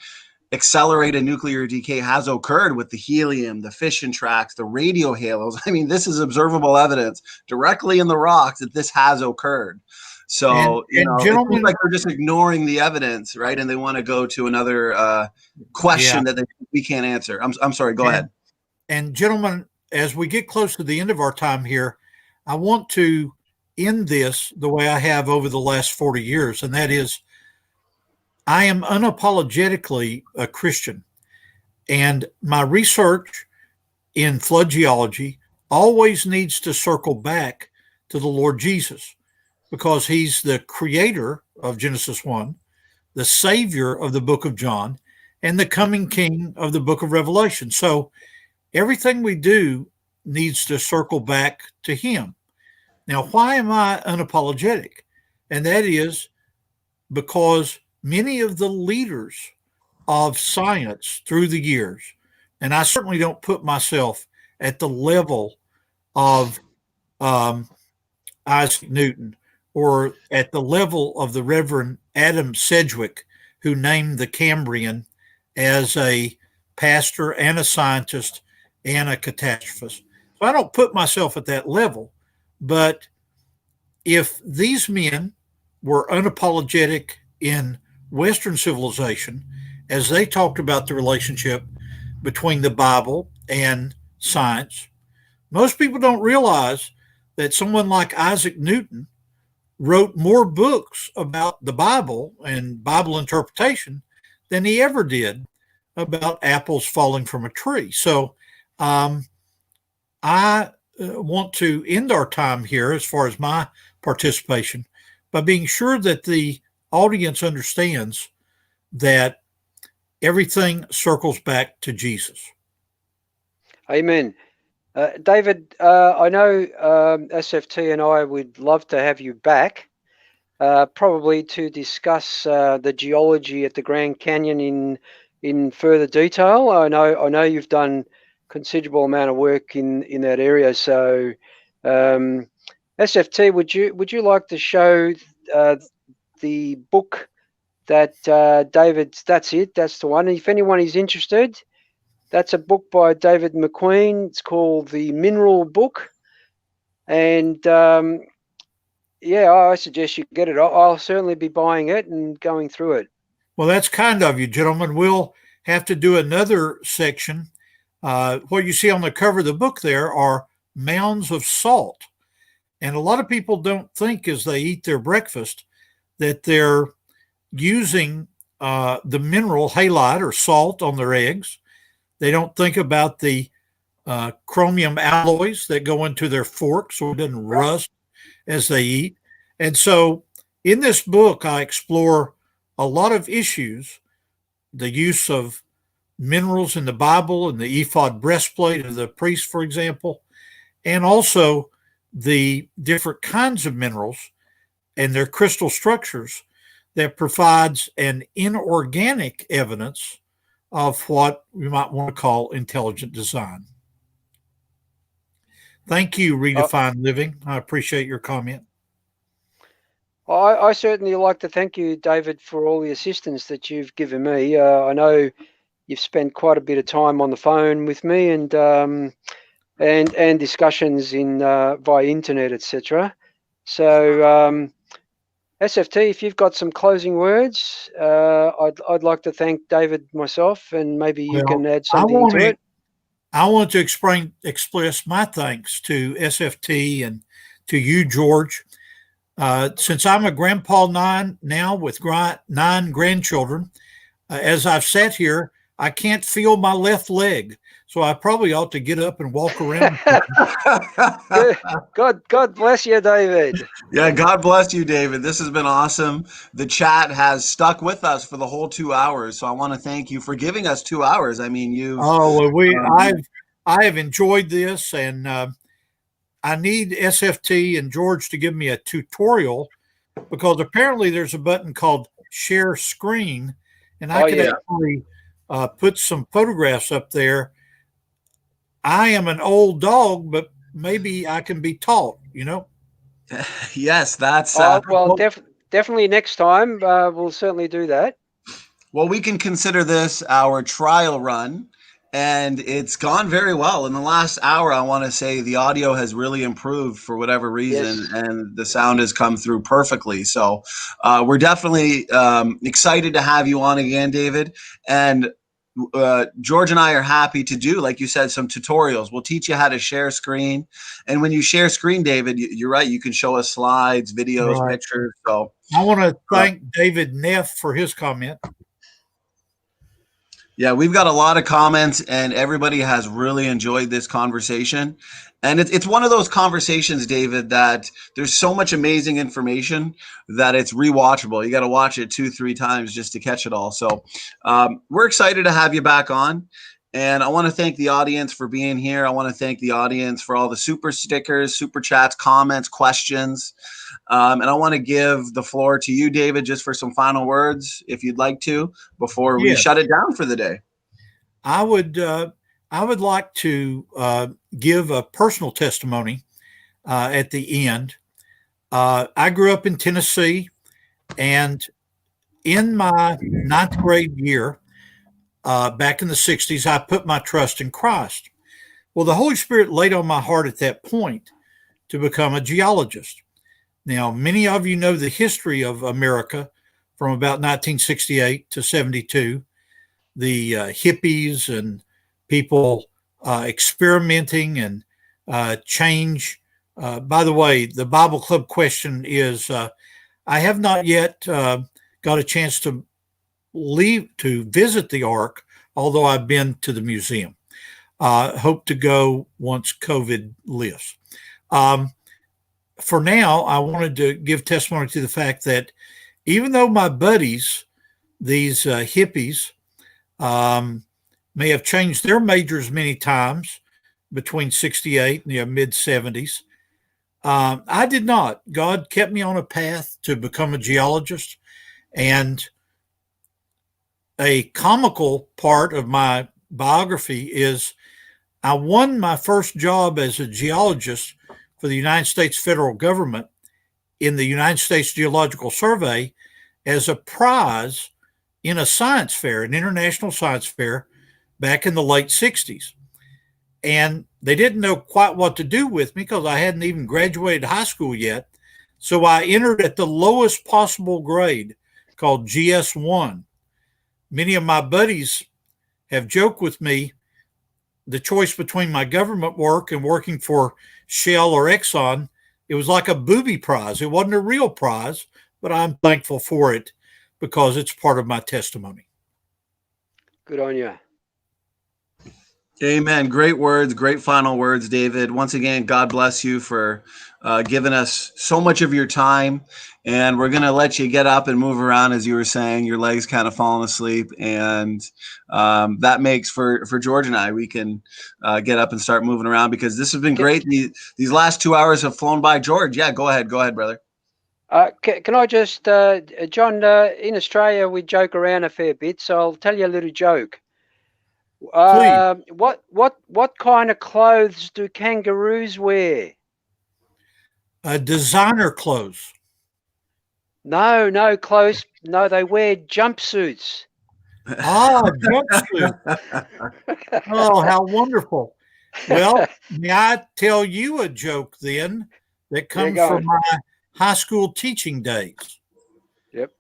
accelerated nuclear decay has occurred with the helium, the fission tracks, the radio halos. I mean, this is observable evidence directly in the rocks that this has occurred. So, it seems like they're just ignoring the evidence, right? And they want to go to another question that we can't answer. I'm sorry, go ahead. And gentlemen, as we get close to the end of our time here, I want to end this the way I have over the last 40 years, and that is, I am unapologetically a Christian, and my research in flood geology always needs to circle back to the Lord Jesus, because he's the creator of Genesis 1, the savior of the book of John, and the coming king of the book of Revelation. So everything we do needs to circle back to him. Now, why am I unapologetic? And that is because many of the leaders of science through the years, and I certainly don't put myself at the level of Isaac Newton or at the level of the Reverend Adam Sedgwick, who named the Cambrian as a pastor and a scientist and a catastrophist. So I don't put myself at that level. But if these men were unapologetic in Western civilization, as they talked about the relationship between the Bible and science, most people don't realize that someone like Isaac Newton wrote more books about the Bible and Bible interpretation than he ever did about apples falling from a tree. So I want to end our time here as far as my participation by being sure that the audience understands that everything circles back to Jesus. Amen. David, I know SFT and I would love to have you back, probably to discuss the geology at the Grand Canyon in further detail. I know you've done considerable amount of work in that area. So, SFT, would you like to show the book that David's? That's it. That's the one. If anyone is interested, that's a book by David Mcqueen. It's called The Mineral Book. And yeah, I suggest you get it. I'll certainly be buying it and going through it. Well, that's kind of you, gentlemen. We'll have to do another section. What you see on the cover of the book there are mounds of salt. And a lot of people don't think as they eat their breakfast that they're using the mineral halite or salt on their eggs. They don't think about the chromium alloys that go into their fork so it doesn't rust as they eat. And so in this book, I explore a lot of issues, the use of minerals in the Bible and the ephod breastplate of the priest, for example, and also the different kinds of minerals and their crystal structures that provides an inorganic evidence of what we might want to call intelligent design. Thank you, Redefined Living. I appreciate your comment. I certainly like to thank you, David, for all the assistance that you've given me. I know you've spent quite a bit of time on the phone with me and discussions in via internet, etc. So, SFT, if you've got some closing words, I'd like to thank David myself, and maybe you can add something to it. I want to express my thanks to SFT and to you, George. Since I'm a grandpa now with 9 grandchildren, as I've sat here, I can't feel my left leg. So I probably ought to get up and walk around. God bless you, David. Yeah, God bless you, David. This has been awesome. The chat has stuck with us for the whole 2 hours. So I want to thank you for giving us 2 hours. I mean, I have enjoyed this, and I need SFT and George to give me a tutorial, because apparently there's a button called share screen, and I could actually put some photographs up there. I am an old dog, but maybe I can be taught, Yes, that's well, definitely next time we'll certainly do that. well, we can consider this our trial run, and it's gone very well. In the last hour, I want to say the audio has really improved for whatever reason, Yes. and the sound has come through perfectly. So we're definitely excited to have you on again, David. And George and I are happy to do, like you said, some tutorials. We'll teach you how to share screen. And when you share screen, David, you're right. You can show us slides, videos, Right. pictures. So I want to thank David Neff for his comment. yeah, we've got a lot of comments, and everybody has really enjoyed this conversation. And it's one of those conversations, David, that there's so much amazing information that it's rewatchable. You got to watch it 2-3 times just to catch it all. So we're excited to have you back on. And I want to thank the audience for being here. I want to thank the audience for all the super stickers, super chats, comments, questions. And I want to give the floor to you, David, just for some final words, if you'd like to, before we shut it down for the day. I would like to give a personal testimony at the end. I grew up in Tennessee, and in my 9th grade year, back in the 60s, I put my trust in Christ. Well, the Holy Spirit laid on my heart at that point to become a geologist. Now, many of you know the history of America from about 1968 to 72, the hippies and people experimenting and change. By the way, the Bible Club question is, I have not yet got a chance to visit the Ark, although I've been to the museum. Hope to go once COVID lifts. For now, I wanted to give testimony to the fact that even though my buddies, these hippies, may have changed their majors many times between 68 and the mid 70s, I did not. God kept me on a path to become a geologist. And a comical part of my biography is I won my first job as a geologist for the United States federal government in the United States Geological Survey as a prize in a science fair, an international science fair back in the late 60s. And they didn't know quite what to do with me because I hadn't even graduated high school yet. So I entered at the lowest possible grade called GS1. Many of my buddies have joked with me the choice between my government work and working for Shell or Exxon. It was like a booby prize. It wasn't a real prize, but I'm thankful for it because it's part of my testimony. Good on you. Amen. Great words, great final words, David. Once again, God bless you for giving us so much of your time. And we're going to let you get up and move around, as you were saying. Your legs kind of falling asleep. And that makes for George and I, we can get up and start moving around because this has been great. These last 2 hours have flown by. George, yeah, go ahead, brother. Can I just, John, in Australia, we joke around a fair bit. So I'll tell you a little joke. What kind of clothes do kangaroos wear? Designer clothes. No, close. No, they wear jumpsuits. Jumpsuit. Oh, how wonderful. Well, may I tell you a joke then that comes from my high school teaching days? Yep.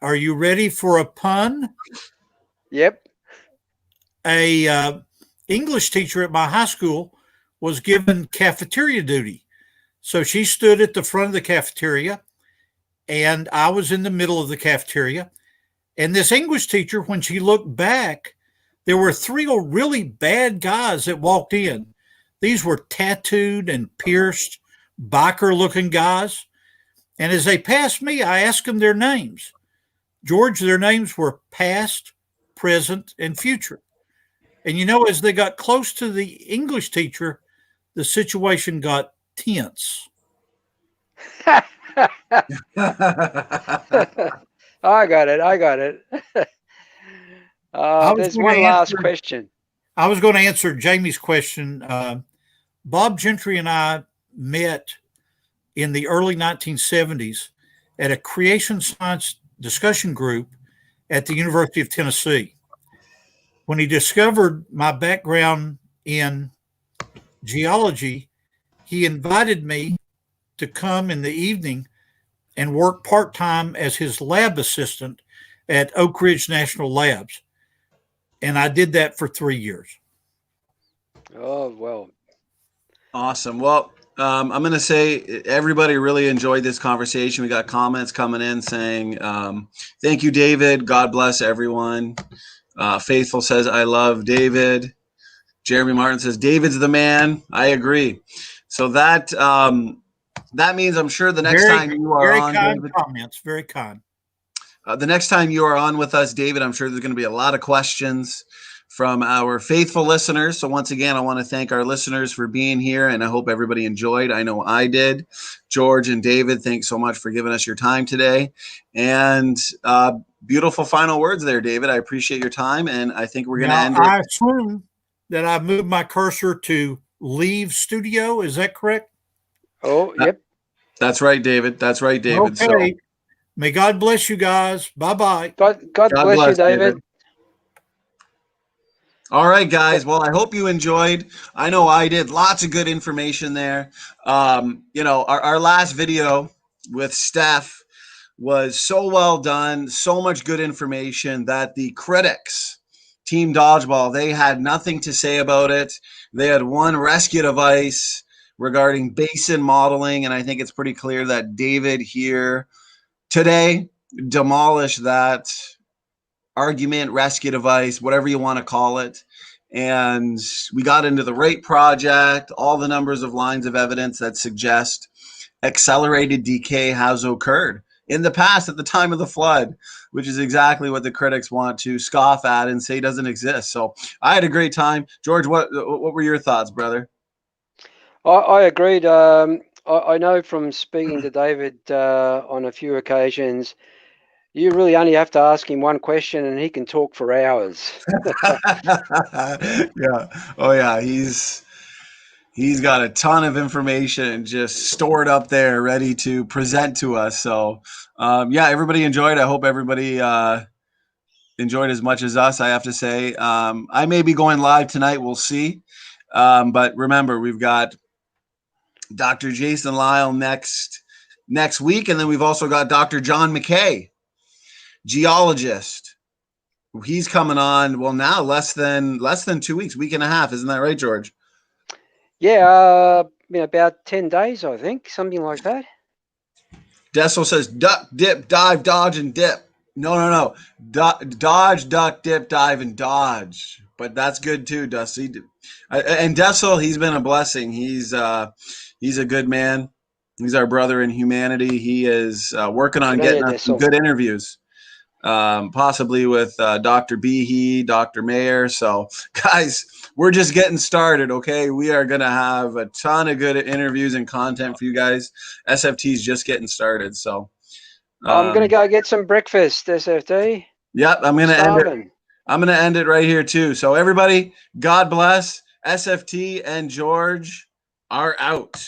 Are you ready for a pun? Yep. A English teacher at my high school was given cafeteria duty. So she stood at the front of the cafeteria and I was in the middle of the cafeteria. And this English teacher, when she looked back, there were 3 really bad guys that walked in. These were tattooed and pierced, biker-looking guys. And as they passed me, I asked them their names. George, their names were past, present, and future. And as they got close to the English teacher, the situation got tense. I got it. There's one last question. I was going to answer Jamie's question. Bob Gentry and I met in the early 1970s at a creation science discussion group at the University of Tennessee. When he discovered my background in geology, he invited me to come in the evening and work part-time as his lab assistant at Oak Ridge National Labs. And I did that for 3 years. Oh, well. Awesome. Well, I'm going to say everybody really enjoyed this conversation. We got comments coming in saying, thank you, David. God bless everyone. Faithful says, I love David. Jeremy Martin says, David's the man. I agree. So that means I'm sure the next time you are on, David, comments, very kind. The next time you are on with us, David, I'm sure there's going to be a lot of questions from our faithful listeners. So once again, I want to thank our listeners for being here, and I hope everybody enjoyed. I know I did. George and David, thanks so much for giving us your time today. And beautiful final words there, David. I appreciate your time, and I think we're going to end it. I assume that I moved my cursor to leave studio. Is that correct? Oh, yep. That's right, David. That's right, David. Okay. So, may God bless you guys. Bye-bye. God bless you, David. All right, guys. Well, I hope you enjoyed. I know I did. Lots of good information there. Our last video with Steph was so well done, so much good information that the critics, Team Dodgeball, they had nothing to say about it. They had one rescue device regarding basin modeling, and I think it's pretty clear that David here today demolished that argument, rescue device, whatever you want to call it. And we got into the rate project, all the numbers of lines of evidence that suggest accelerated decay has occurred in the past at the time of the flood, which is exactly what the critics want to scoff at and say doesn't exist. So I had a great time. George, what were your thoughts, brother? I agreed. I know from speaking to David on a few occasions, you really only have to ask him one question and he can talk for hours. Yeah. Oh, yeah. He's got a ton of information just stored up there ready to present to us. So, everybody enjoyed. I hope everybody enjoyed as much as us, I have to say. I may be going live tonight. We'll see. But remember, we've got Dr. Jason Lyle next week. And then we've also got Dr. John McKay, geologist. He's coming on, well, now less than 2 weeks, week and a half. Isn't that right, George? Yeah, about 10 days, I think, something like that. Dessel says duck, dip, dive, dodge, and dip. No. Dodge, duck, dip, dive, and dodge. But that's good too, Dusty. And Dessel, he's been a blessing. He's a good man. He's our brother in humanity. He is working on getting us some good interviews, possibly with Dr. Behe, Dr. Mayer. So, guys, we're just getting started, okay? We are going to have a ton of good interviews and content for you guys. SFT is just getting started. So, I'm going to go get some breakfast, SFT. Yep, I'm going to end it. I'm going to end it right here, too. So, everybody, God bless. SFT and George are out.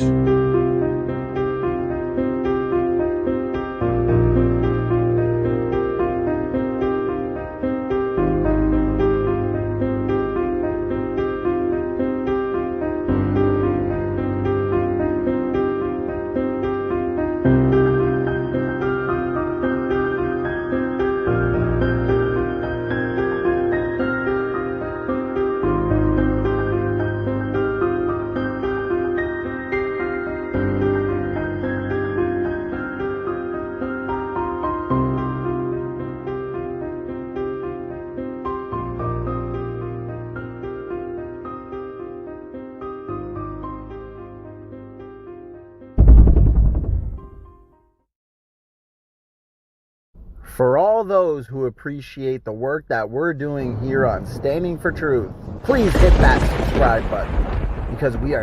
For all those who appreciate the work that we're doing here on Standing for Truth, please hit that subscribe button because we are